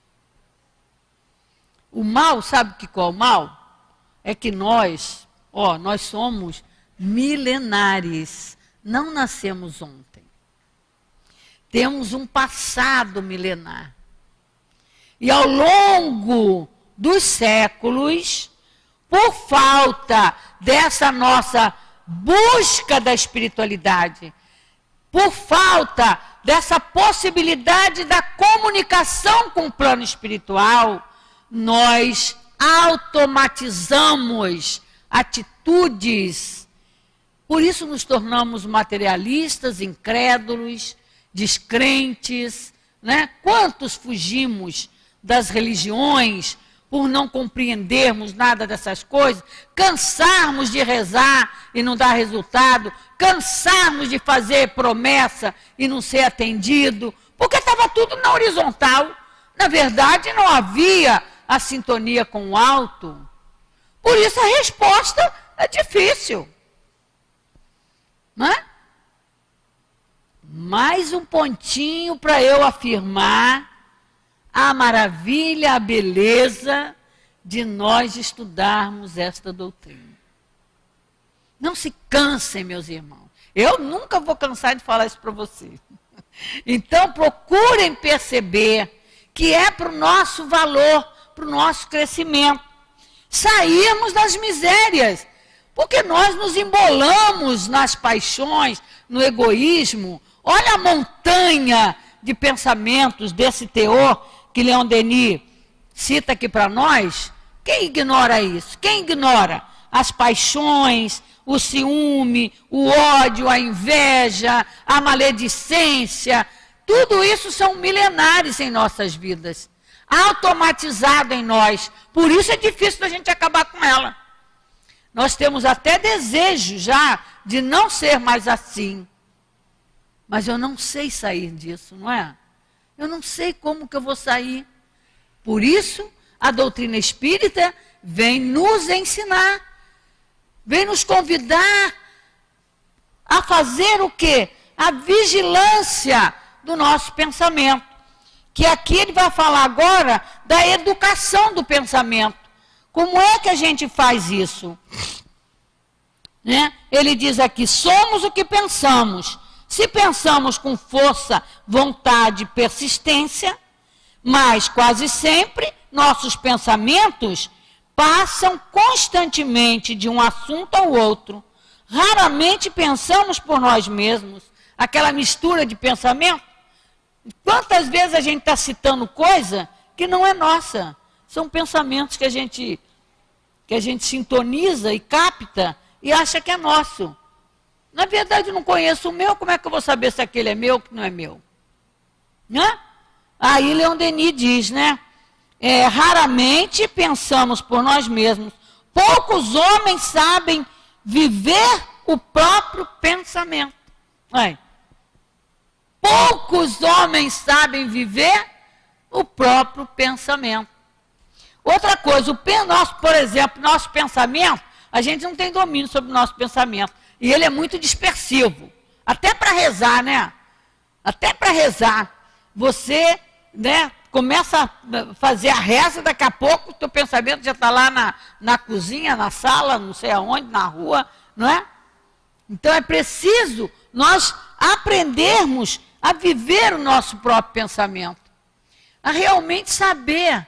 O mal, sabe qual é o mal? É que nós somos milenares, não nascemos ontem. Temos um passado milenar. E ao longo dos séculos, por falta dessa nossa busca da espiritualidade, por falta dessa possibilidade da comunicação com o plano espiritual, nós automatizamos atitudes. Por isso nos tornamos materialistas, incrédulos, descrentes, né? Quantos fugimos das religiões por não compreendermos nada dessas coisas, cansarmos de rezar e não dar resultado, cansarmos de fazer promessa e não ser atendido, porque estava tudo na horizontal. Na verdade, não havia a sintonia com o alto. Por isso a resposta é difícil. Não é? Mais um pontinho para eu afirmar a maravilha, a beleza de nós estudarmos esta doutrina. Não se cansem, meus irmãos. Eu nunca vou cansar de falar isso para vocês. Então, procurem perceber que é para o nosso valor, para o nosso crescimento. Sairmos das misérias, porque nós nos embolamos nas paixões, no egoísmo. Olha a montanha de pensamentos desse teor que Leon Denis cita aqui para nós. Quem ignora isso? Quem ignora as paixões, o ciúme, o ódio, a inveja, a maledicência? Tudo isso são milenares em nossas vidas, automatizado em nós. Por isso é difícil da gente acabar com ela. Nós temos até desejo já de não ser mais assim. Mas eu não sei sair disso, não é? Eu não sei como que eu vou sair. Por isso, a doutrina espírita vem nos ensinar, vem nos convidar a fazer o quê? A vigilância do nosso pensamento. Que aqui ele vai falar agora da educação do pensamento. Como é que a gente faz isso? Né? Ele diz aqui, somos o que pensamos. Se pensamos com força, vontade e persistência, mas quase sempre nossos pensamentos passam constantemente de um assunto ao outro. Raramente pensamos por nós mesmos. Aquela mistura de pensamento. Quantas vezes a gente está citando coisa que não é nossa? São pensamentos que a gente sintoniza e capta e acha que é nosso. Na verdade, eu não conheço o meu, como é que eu vou saber se aquele é meu ou que não é meu? Né? Aí Leon Denis diz, né? Raramente pensamos por nós mesmos. Poucos homens sabem viver o próprio pensamento. Poucos homens sabem viver o próprio pensamento. Outra coisa, por exemplo, nosso pensamento, a gente não tem domínio sobre o nosso pensamento. E ele é muito dispersivo. Até para rezar, né? Até para rezar. Você, né, começa a fazer a reza, daqui a pouco o teu pensamento já está lá na cozinha, na sala, não sei aonde, na rua, não é? Então é preciso nós aprendermos a viver o nosso próprio pensamento. A realmente saber,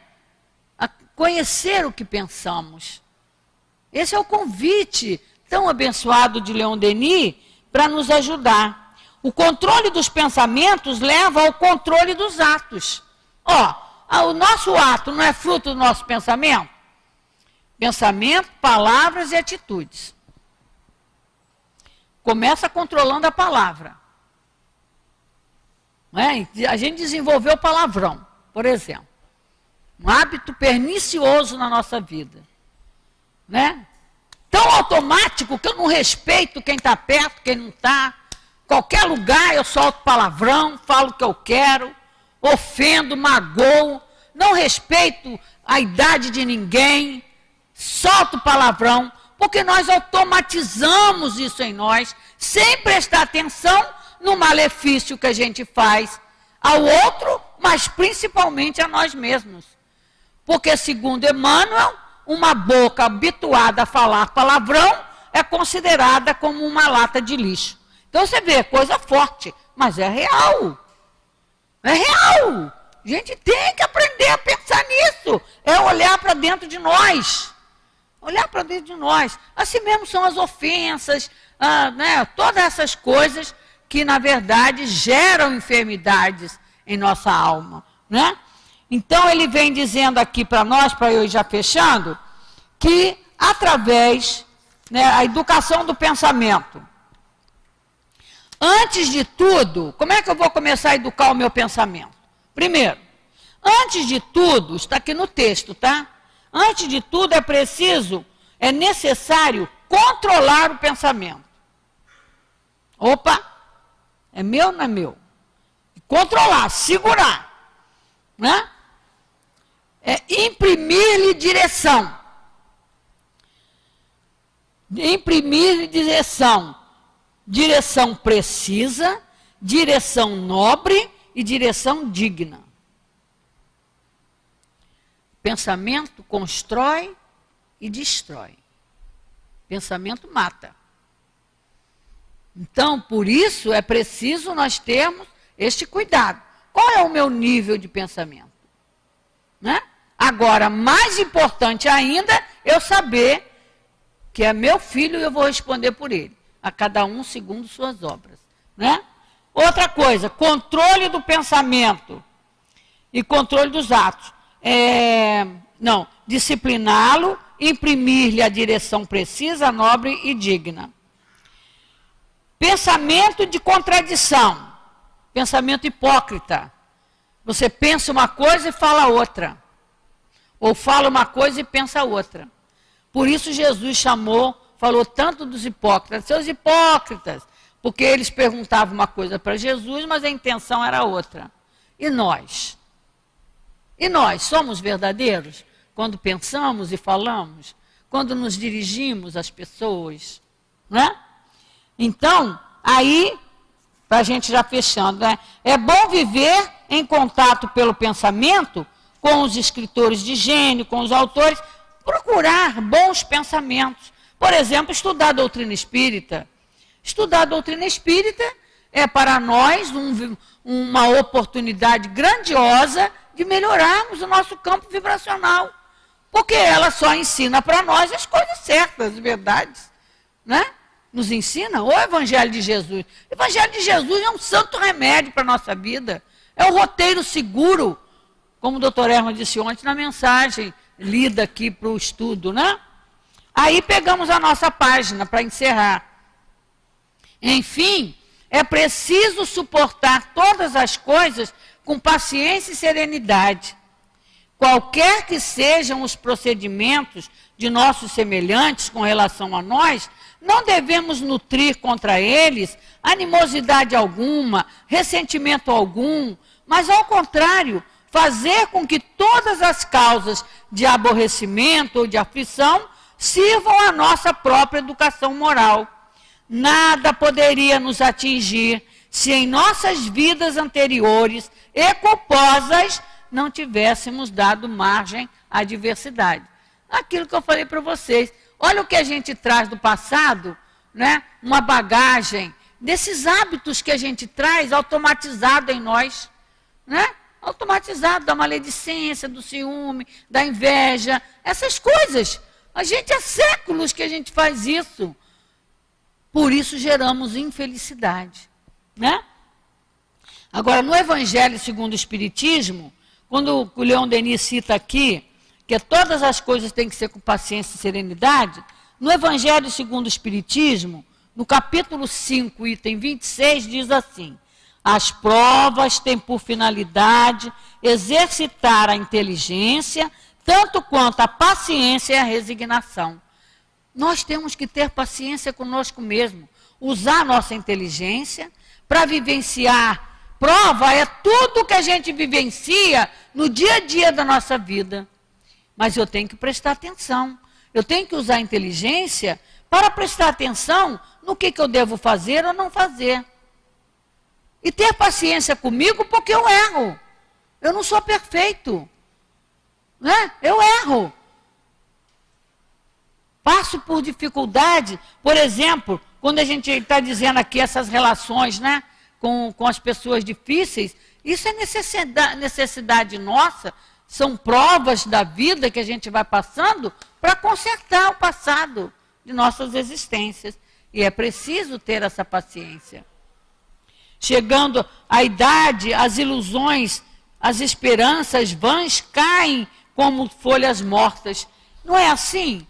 a conhecer o que pensamos. Esse é o convite tão abençoado de Leon Denis para nos ajudar. O controle dos pensamentos leva ao controle dos atos. O nosso ato não é fruto do nosso pensamento? Pensamento, palavras e atitudes. Começa controlando a palavra. A gente desenvolveu o palavrão, por exemplo. Um hábito pernicioso na nossa vida. Né? Tão automático que eu não respeito quem está perto, quem não está. Qualquer lugar eu solto palavrão, falo o que eu quero, ofendo, magoo, não respeito a idade de ninguém, solto palavrão, porque nós automatizamos isso em nós, sem prestar atenção no malefício que a gente faz ao outro, mas principalmente a nós mesmos. Porque, segundo Emmanuel, uma boca habituada a falar palavrão é considerada como uma lata de lixo. Então você vê, coisa forte, mas é real. É real. A gente tem que aprender a pensar nisso. É olhar para dentro de nós. Olhar para dentro de nós. Assim mesmo são as ofensas, né, todas essas coisas que, na verdade, geram enfermidades em nossa alma. Né? Então, ele vem dizendo aqui para nós, para eu ir já fechando, que através, né, a educação do pensamento. Antes de tudo, como é que eu vou começar a educar o meu pensamento? Primeiro, antes de tudo, está aqui no texto, tá? Antes de tudo é necessário controlar o pensamento. Opa, é meu ou não é meu? Controlar, segurar. Né? É imprimir-lhe direção. Imprimir-lhe direção. Direção precisa, direção nobre e direção digna. Pensamento constrói e destrói. Pensamento mata. Então, por isso, é preciso nós termos este cuidado. Qual é o meu nível de pensamento? Né? Agora, mais importante ainda, eu saber que é meu filho e eu vou responder por ele. A cada um segundo suas obras. Né? Outra coisa, controle do pensamento e controle dos atos. Discipliná-lo, imprimir-lhe a direção precisa, nobre e digna. Pensamento de contradição, pensamento hipócrita. Você pensa uma coisa e fala outra. Ou fala uma coisa e pensa outra. Por isso Jesus falou tanto dos hipócritas, seus hipócritas, porque eles perguntavam uma coisa para Jesus, mas a intenção era outra. E nós? E nós somos verdadeiros quando pensamos e falamos? Quando nos dirigimos às pessoas? Né? Então, aí, para a gente já fechando, né? É bom viver em contato pelo pensamento com os escritores de gênio, com os autores, procurar bons pensamentos. Por exemplo, estudar a doutrina espírita. Estudar a doutrina espírita é para nós uma oportunidade grandiosa de melhorarmos o nosso campo vibracional. Porque ela só ensina para nós as coisas certas, as verdades. Né? Nos ensina o Evangelho de Jesus. O Evangelho de Jesus é um santo remédio para a nossa vida. É o roteiro seguro, como o doutor Herman disse ontem na mensagem lida aqui para o estudo, né? Aí pegamos a nossa página para encerrar. Enfim, é preciso suportar todas as coisas com paciência e serenidade. Qualquer que sejam os procedimentos de nossos semelhantes com relação a nós, não devemos nutrir contra eles animosidade alguma, ressentimento algum, mas ao contrário, fazer com que todas as causas de aborrecimento ou de aflição, sirvam à nossa própria educação moral. Nada poderia nos atingir se em nossas vidas anteriores e culposas não tivéssemos dado margem à adversidade. Aquilo que eu falei para vocês. Olha o que a gente traz do passado, né? Uma bagagem desses hábitos que a gente traz automatizado em nós, né? Automatizado da maledicência, do ciúme, da inveja, essas coisas. A gente há séculos que a gente faz isso. Por isso geramos infelicidade, né? Agora, no Evangelho segundo o Espiritismo, quando o Leon Denis cita aqui que todas as coisas têm que ser com paciência e serenidade, no Evangelho segundo o Espiritismo, no capítulo 5, item 26, diz assim: as provas têm por finalidade exercitar a inteligência, tanto quanto a paciência e a resignação. Nós temos que ter paciência conosco mesmo, usar a nossa inteligência para vivenciar. Prova é tudo que a gente vivencia no dia a dia da nossa vida. Mas eu tenho que prestar atenção. Eu tenho que usar a inteligência para prestar atenção no que eu devo fazer ou não fazer. E ter paciência comigo porque eu erro. Eu não sou perfeito, né? Eu erro. Passo por dificuldade. Por exemplo, quando a gente está dizendo aqui essas relações, né, com as pessoas difíceis, isso é necessidade nossa, são provas da vida que a gente vai passando para consertar o passado de nossas existências. E é preciso ter essa paciência. Chegando à idade, as ilusões, as esperanças vãs caem como folhas mortas. Não é assim?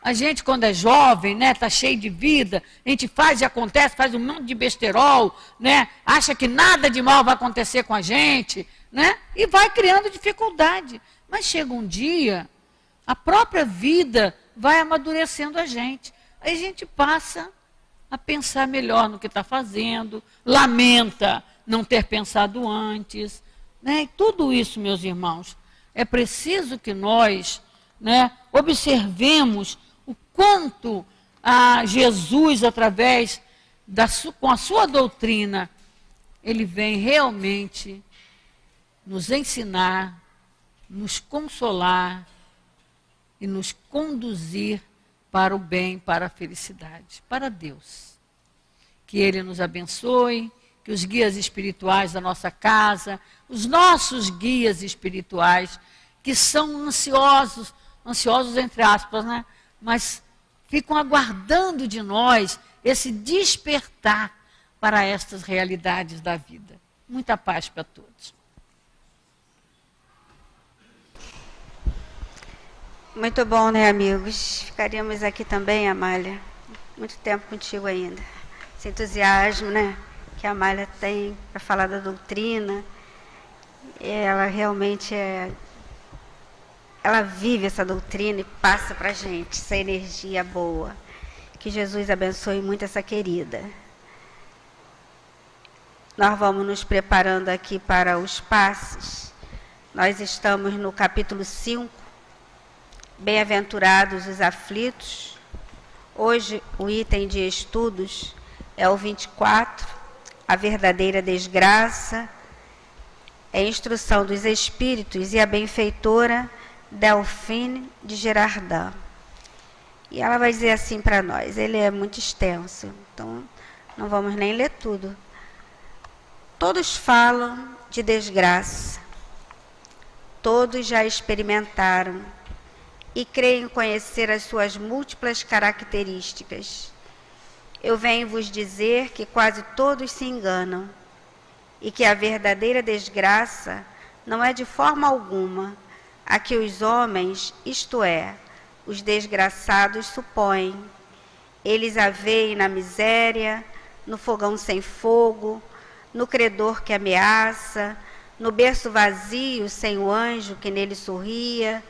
A gente, quando é jovem, né, está cheio de vida, a gente faz e acontece, faz um monte de besterol, né, acha que nada de mal vai acontecer com a gente, né, e vai criando dificuldade. Mas chega um dia, a própria vida vai amadurecendo a gente. Aí a gente passa a pensar melhor no que está fazendo, lamenta não ter pensado antes, né, e tudo isso, meus irmãos, é preciso que nós, né, observemos o quanto Jesus, através com a sua doutrina, ele vem realmente nos ensinar, nos consolar e nos conduzir para o bem, para a felicidade, para Deus. Que Ele nos abençoe, que os guias espirituais da nossa casa, os nossos guias espirituais, que são ansiosos entre aspas, né? Mas ficam aguardando de nós esse despertar para estas realidades da vida. Muita paz para todos. Muito bom, né, amigos? Ficaríamos aqui também, Amália, muito tempo contigo ainda. Esse entusiasmo, né, que a Amália tem para falar da doutrina, ela realmente ela vive essa doutrina e passa para a gente essa energia boa. Que Jesus abençoe muito essa querida. Nós vamos nos preparando aqui para os passes. Nós estamos no capítulo 5, Bem-aventurados os aflitos. Hoje o item de estudos é o 24, a verdadeira desgraça, é a instrução dos espíritos e a benfeitora Delphine de Girardin. E ela vai dizer assim para nós, ele é muito extenso, então não vamos nem ler tudo. Todos falam de desgraça, todos já experimentaram e creem conhecer as suas múltiplas características. Eu venho vos dizer que quase todos se enganam e que a verdadeira desgraça não é de forma alguma a que os homens, isto é, os desgraçados, supõem. Eles a veem na miséria, no fogão sem fogo, no credor que ameaça, no berço vazio sem o anjo que nele sorria,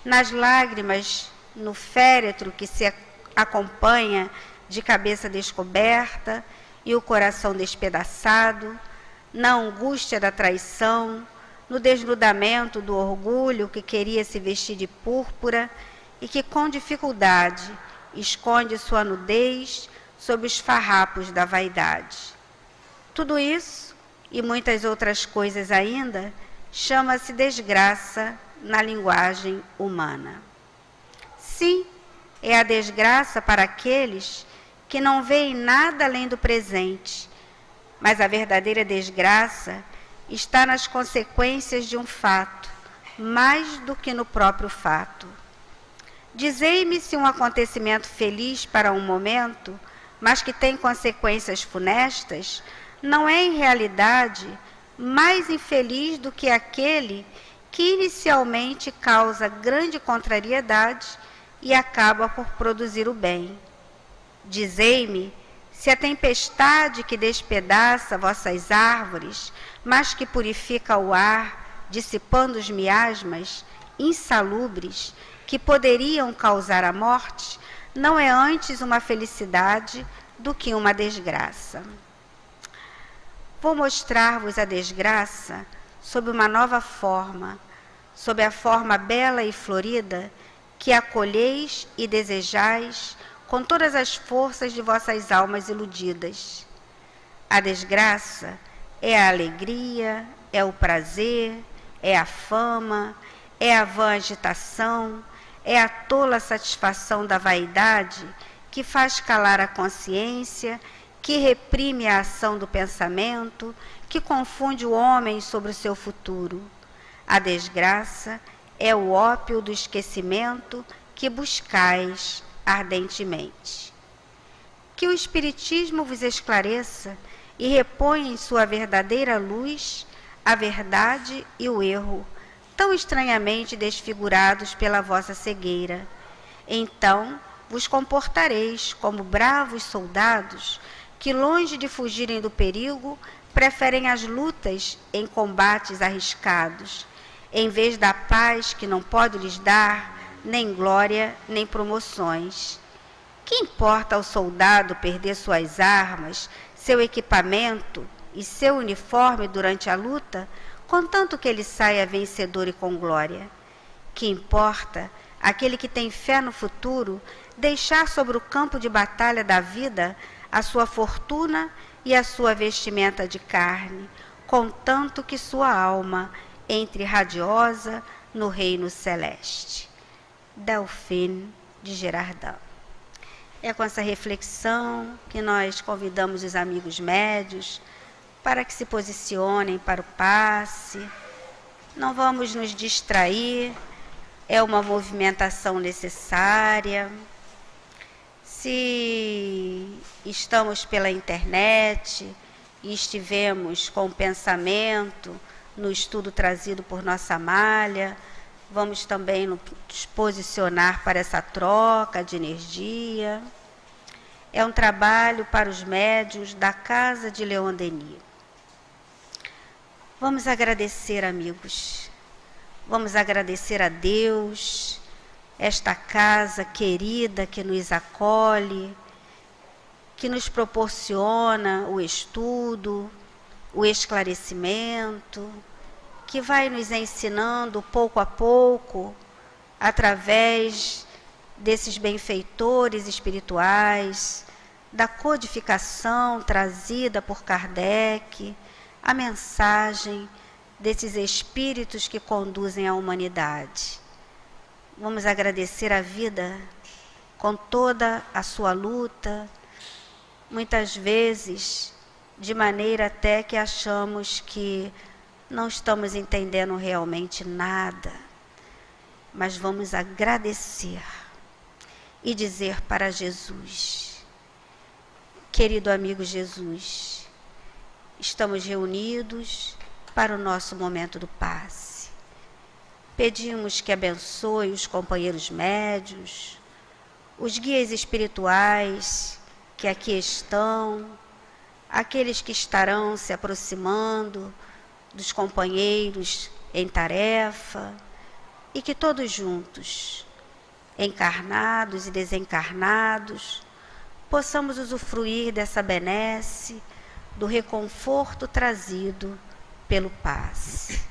nas lágrimas, no féretro que se acompanha de cabeça descoberta e o coração despedaçado, na angústia da traição, no desnudamento do orgulho que queria se vestir de púrpura e que com dificuldade esconde sua nudez sob os farrapos da vaidade. Tudo isso, e muitas outras coisas ainda, chama-se desgraça na linguagem humana. Sim, é a desgraça para aqueles que não veem nada além do presente, mas a verdadeira desgraça está nas consequências de um fato, mais do que no próprio fato. Dizei-me se um acontecimento feliz para um momento, mas que tem consequências funestas, não é em realidade mais infeliz do que aquele que inicialmente causa grande contrariedade e acaba por produzir o bem. Dizei-me se a tempestade que despedaça vossas árvores, mas que purifica o ar, dissipando os miasmas insalubres que poderiam causar a morte, não é antes uma felicidade do que uma desgraça. Vou mostrar-vos a desgraça sob uma nova forma, sob a forma bela e florida que acolheis e desejais com todas as forças de vossas almas iludidas. A desgraça é a alegria, é o prazer, é a fama, é a vã agitação, é a tola satisfação da vaidade que faz calar a consciência, que reprime a ação do pensamento, que confunde o homem sobre o seu futuro. A desgraça é o ópio do esquecimento que buscais ardentemente. Que o Espiritismo vos esclareça e reponha em sua verdadeira luz a verdade e o erro, tão estranhamente desfigurados pela vossa cegueira. Então vos comportareis como bravos soldados que, longe de fugirem do perigo, preferem as lutas em combates arriscados, em vez da paz que não pode lhes dar nem glória, nem promoções. Que importa ao soldado perder suas armas, seu equipamento e seu uniforme durante a luta, contanto que ele saia vencedor e com glória? Que importa aquele que tem fé no futuro deixar sobre o campo de batalha da vida a sua fortuna e a sua vestimenta de carne, contanto que sua alma entre radiosa no reino celeste. Delphine de Girardin. É com essa reflexão que nós convidamos os amigos médios para que se posicionem para o passe. Não vamos nos distrair, é uma movimentação necessária. Se estamos pela internet e estivemos com o pensamento no estudo trazido por nossa Amália, vamos também nos posicionar para essa troca de energia. É um trabalho para os médiuns da Casa de Leon Denis. Vamos agradecer, amigos. Vamos agradecer a Deus, esta casa querida que nos acolhe, que nos proporciona o estudo, o esclarecimento, que vai nos ensinando pouco a pouco, através desses benfeitores espirituais, da codificação trazida por Kardec, a mensagem desses espíritos que conduzem a humanidade. Vamos agradecer a vida com toda a sua luta, muitas vezes de maneira até que achamos que não estamos entendendo realmente nada, mas vamos agradecer e dizer para Jesus: querido amigo Jesus, estamos reunidos para o nosso momento do passe. Pedimos que abençoe os companheiros médios, os guias espirituais que aqui estão, aqueles que estarão se aproximando dos companheiros em tarefa, e que todos juntos, encarnados e desencarnados, possamos usufruir dessa benesse, do reconforto trazido pelo passe.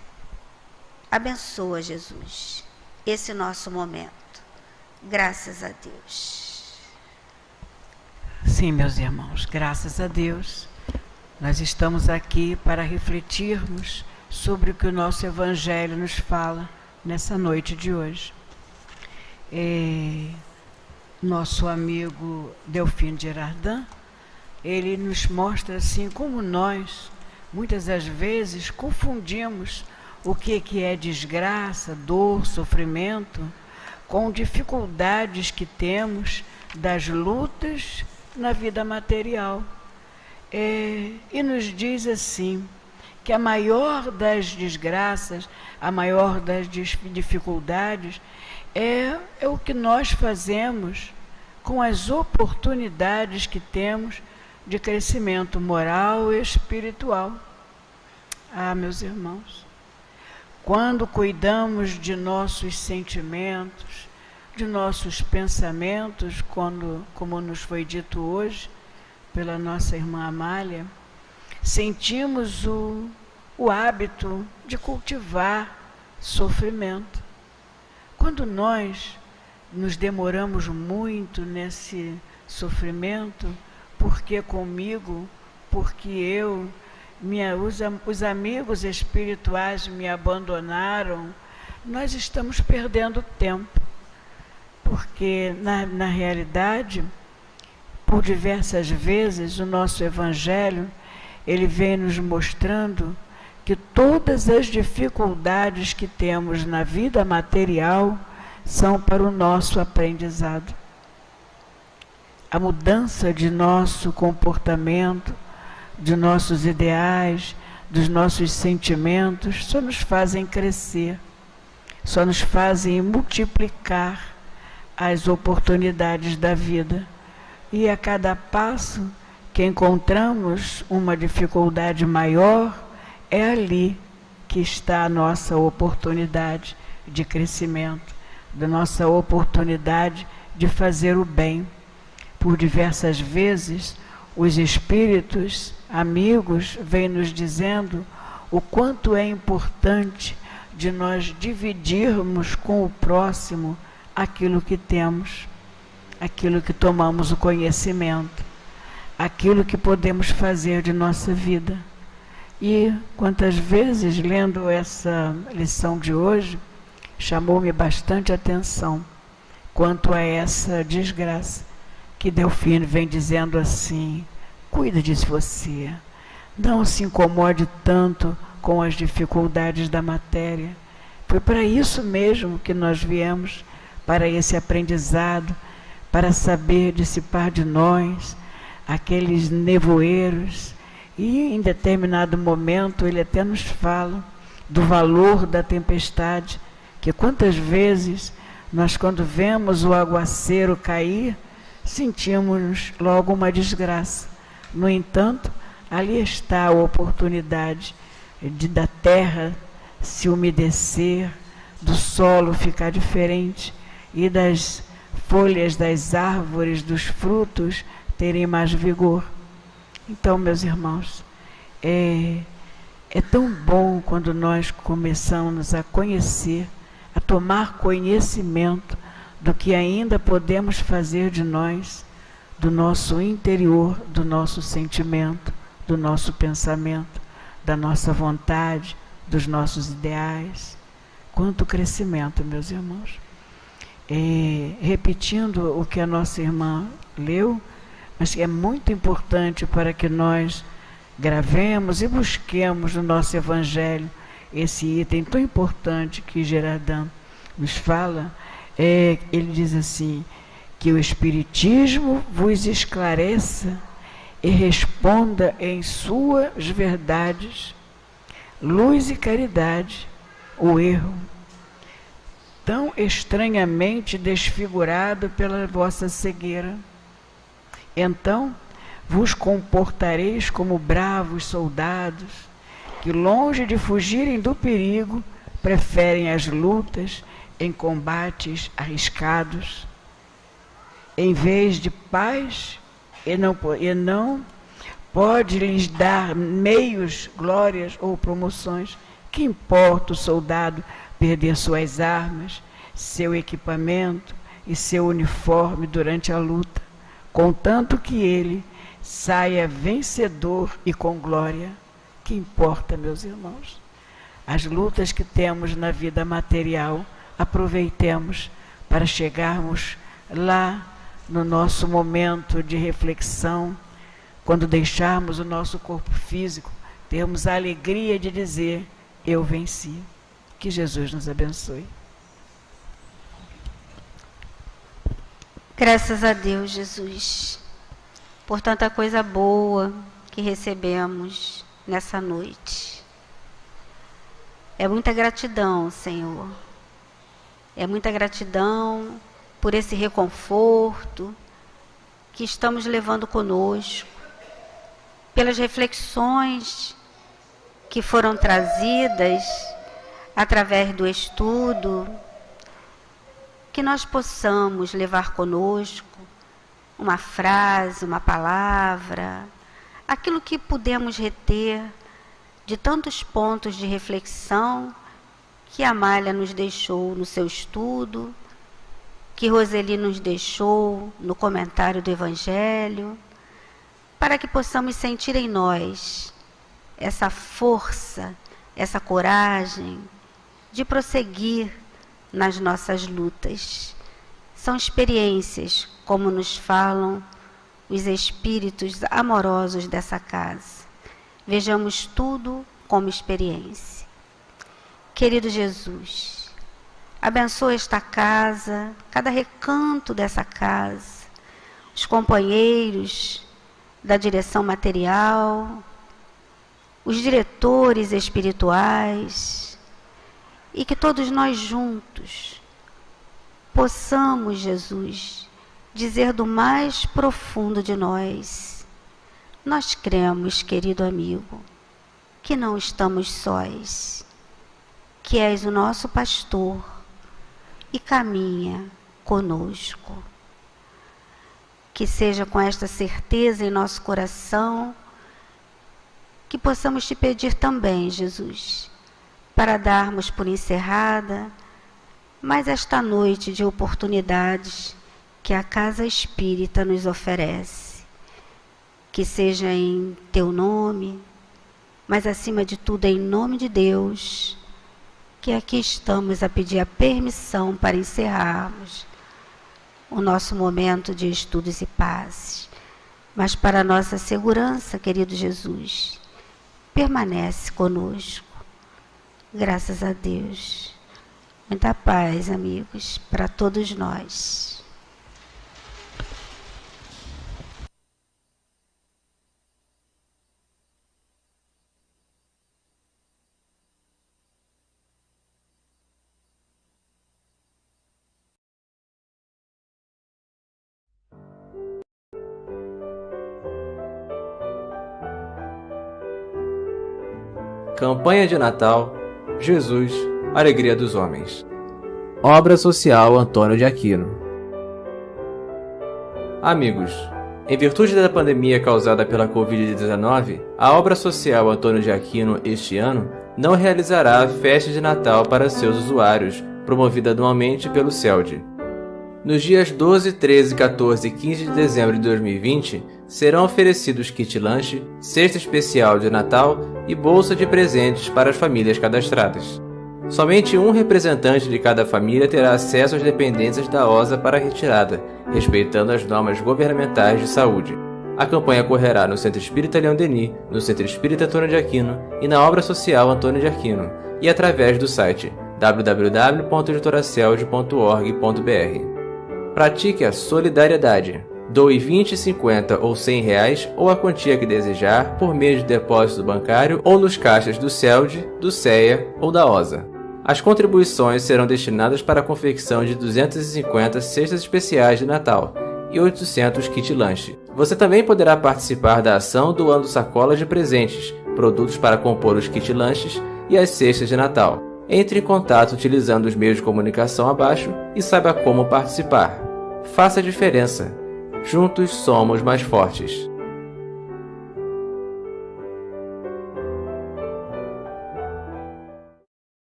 Abençoa, Jesus, esse nosso momento. Graças a Deus. Sim, meus irmãos, graças a Deus. Nós estamos aqui para refletirmos sobre o que o nosso Evangelho nos fala nessa noite de hoje. Nosso amigo Delfim Girardin, ele nos mostra assim como nós, muitas das vezes, confundimos o que é desgraça, dor, sofrimento, com dificuldades que temos das lutas na vida material. E nos diz assim, que a maior das desgraças, a maior das dificuldades, é o que nós fazemos com as oportunidades que temos de crescimento moral e espiritual. Ah, meus irmãos, quando cuidamos de nossos sentimentos, de nossos pensamentos, como nos foi dito hoje pela nossa irmã Amália, sentimos o hábito de cultivar sofrimento. Quando nós nos demoramos muito nesse sofrimento, porque comigo, porque eu, os amigos espirituais me abandonaram, nós estamos perdendo tempo. Porque, na realidade, por diversas vezes, o nosso Evangelho, ele vem nos mostrando que todas as dificuldades que temos na vida material são para o nosso aprendizado. A mudança de nosso comportamento, de nossos ideais, dos nossos sentimentos, só nos fazem crescer, só nos fazem multiplicar as oportunidades da vida. E a cada passo que encontramos uma dificuldade maior, é ali que está a nossa oportunidade de crescimento, da nossa oportunidade de fazer o bem. Por diversas vezes, os espíritos amigos vêm nos dizendo o quanto é importante de nós dividirmos com o próximo aquilo que temos, aquilo que tomamos o conhecimento, aquilo que podemos fazer de nossa vida. E quantas vezes, lendo essa lição de hoje, chamou-me bastante atenção quanto a essa desgraça, que Delfim vem dizendo assim: cuida de você, não se incomode tanto com as dificuldades da matéria. Foi para isso mesmo que nós viemos, para esse aprendizado, para saber dissipar de nós aqueles nevoeiros. E em determinado momento ele até nos fala do valor da tempestade, que quantas vezes nós, quando vemos o aguaceiro cair, sentimos logo uma desgraça. No entanto, ali está a oportunidade da terra se umedecer, do solo ficar diferente e das folhas das árvores, dos frutos, terem mais vigor. Então, meus irmãos, é tão bom quando nós começamos a conhecer, a tomar conhecimento do que ainda podemos fazer de nós, do nosso interior, do nosso sentimento, do nosso pensamento, da nossa vontade, dos nossos ideais. Quanto crescimento, meus irmãos. Repetindo o que a nossa irmã leu, mas que é muito importante para que nós gravemos e busquemos no nosso Evangelho esse item tão importante que Girardin nos fala. Ele diz assim, que o Espiritismo vos esclareça e responda em suas verdades, luz e caridade, o erro, tão estranhamente desfigurado pela vossa cegueira. Então vos comportareis como bravos soldados, que longe de fugirem do perigo, preferem as lutas em combates arriscados. Em vez de paz, e não pode lhes dar meios, glórias ou promoções. Que importa o soldado perder suas armas, seu equipamento e seu uniforme durante a luta, contanto que ele saia vencedor e com glória. Que importa, meus irmãos? As lutas que temos na vida material, aproveitemos para chegarmos lá no nosso momento de reflexão, quando deixarmos o nosso corpo físico, termos a alegria de dizer: eu venci. Que Jesus nos abençoe. Graças a Deus, Jesus, por tanta coisa boa que recebemos nessa noite. É muita gratidão, Senhor. É muita gratidão por esse reconforto que estamos levando conosco, pelas reflexões que foram trazidas através do estudo, que nós possamos levar conosco uma frase, uma palavra, aquilo que pudemos reter de tantos pontos de reflexão que a Amália nos deixou no seu estudo, que Roseli nos deixou no comentário do Evangelho, para que possamos sentir em nós essa força, essa coragem de prosseguir nas nossas lutas. São experiências, como nos falam os espíritos amorosos dessa casa. Vejamos tudo como experiência. Querido Jesus, abençoa esta casa, cada recanto dessa casa, os companheiros da direção material, os diretores espirituais, e que todos nós juntos possamos, Jesus, dizer do mais profundo de nós: nós cremos, querido amigo, que não estamos sós, que és o nosso pastor e caminha conosco. Que seja com esta certeza em nosso coração que possamos te pedir também, Jesus, para darmos por encerrada mais esta noite de oportunidades que a Casa Espírita nos oferece. Que seja em teu nome, mas acima de tudo em nome de Deus, que aqui estamos a pedir a permissão para encerrarmos o nosso momento de estudos e paz. Mas para nossa segurança, querido Jesus, permanece conosco. Graças a Deus. Muita paz, amigos, para todos nós. Campanha de Natal, Jesus, Alegria dos Homens. Obra Social Antônio de Aquino. Amigos, em virtude da pandemia causada pela Covid-19, a Obra Social Antônio de Aquino este ano não realizará a festa de Natal para seus usuários, promovida anualmente pelo CELD. Nos dias 12, 13, 14 e 15 de dezembro de 2020, serão oferecidos kit lanche, cesta especial de Natal e bolsa de presentes para as famílias cadastradas. Somente um representante de cada família terá acesso às dependências da OSA para retirada, respeitando as normas governamentais de saúde. A campanha ocorrerá no Centro Espírita Leão Denis, no Centro Espírita Antônio de Aquino e na Obra Social Antônio de Aquino, e através do site www.editoraceld.org.br. Pratique a solidariedade. Doe 20, 50 ou 100 reais ou a quantia que desejar por meio de depósito bancário ou nos caixas do CELD, do CEA ou da OSA. As contribuições serão destinadas para a confecção de 250 cestas especiais de Natal e 800 kit lanche. Você também poderá participar da ação doando sacolas de presentes, produtos para compor os kit lanches e as cestas de Natal. Entre em contato utilizando os meios de comunicação abaixo e saiba como participar. Faça a diferença. Juntos somos mais fortes.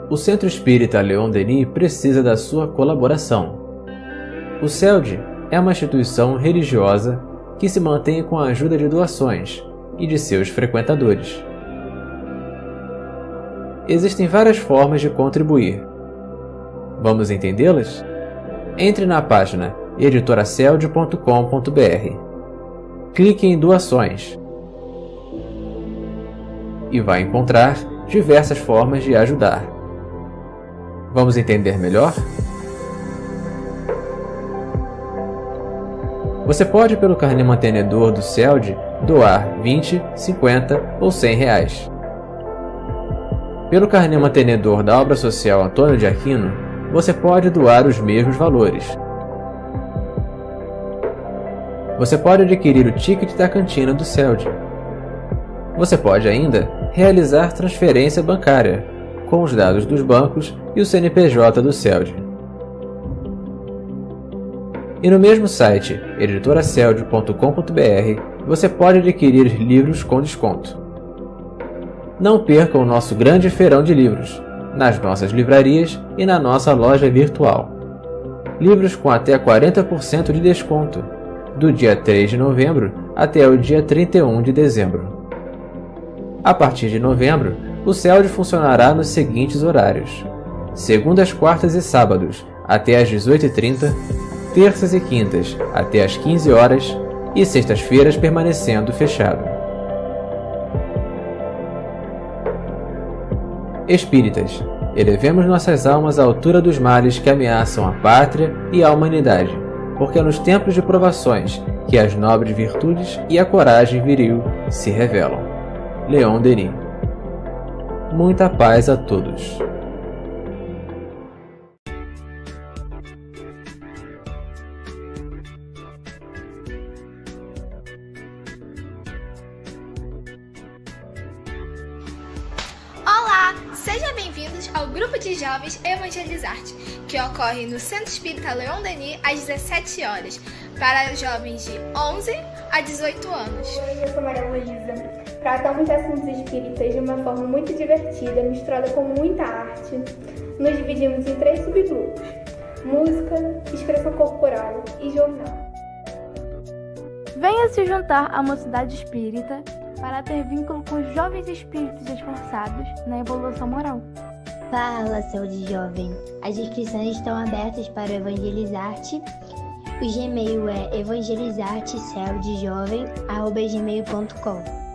o Centro Espírita Leon Denis precisa da sua colaboração. O CELD é uma instituição religiosa que se mantém com a ajuda de doações e de seus frequentadores. Existem várias formas de contribuir. Vamos entendê-las? Entre na página editoraceld.com.br. Clique em Doações e vai encontrar diversas formas de ajudar. Vamos entender melhor? Você pode, pelo carnê mantenedor do CELD, doar 20, 50 ou 100 reais. Pelo carnê mantenedor da Obra Social Antônio de Aquino, você pode doar os mesmos valores. Você pode adquirir o ticket da cantina do CELD. Você pode ainda realizar transferência bancária, com os dados dos bancos e o CNPJ do CELD. E no mesmo site, editoraceld.com.br, você pode adquirir livros com desconto. Não perca o nosso grande feirão de livros, nas nossas livrarias e na nossa loja virtual. Livros com até 40% de desconto, do dia 3 de novembro até o dia 31 de dezembro. A partir de novembro, o CELD funcionará nos seguintes horários: segundas, quartas e sábados, até às 18h30, terças e quintas, até às 15 horas, e sextas-feiras permanecendo fechado. Espíritas, elevemos nossas almas à altura dos males que ameaçam a pátria e a humanidade, porque é nos tempos de provações que as nobres virtudes e a coragem viril se revelam. Leon Denis. Muita paz a todos. Olá, sejam bem-vindos ao Grupo de Jovens Evangelizarte, que ocorre no Centro Espírita Leon Denis às 17 horas, para jovens de 11 a 18 anos. Oi, eu sou Maria Luísa. Tratamos de assuntos espíritas de uma forma muito divertida, misturada com muita arte. Nos dividimos em 3 subgrupos: música, expressão corporal e jornal. Venha se juntar à Mocidade Espírita para ter vínculo com os jovens espíritos esforçados na evolução moral. Fala, Saúde Jovem! As inscrições estão abertas para o Evangelizarte. O Gmail é evangelizarteceuldejovem@gmail.com.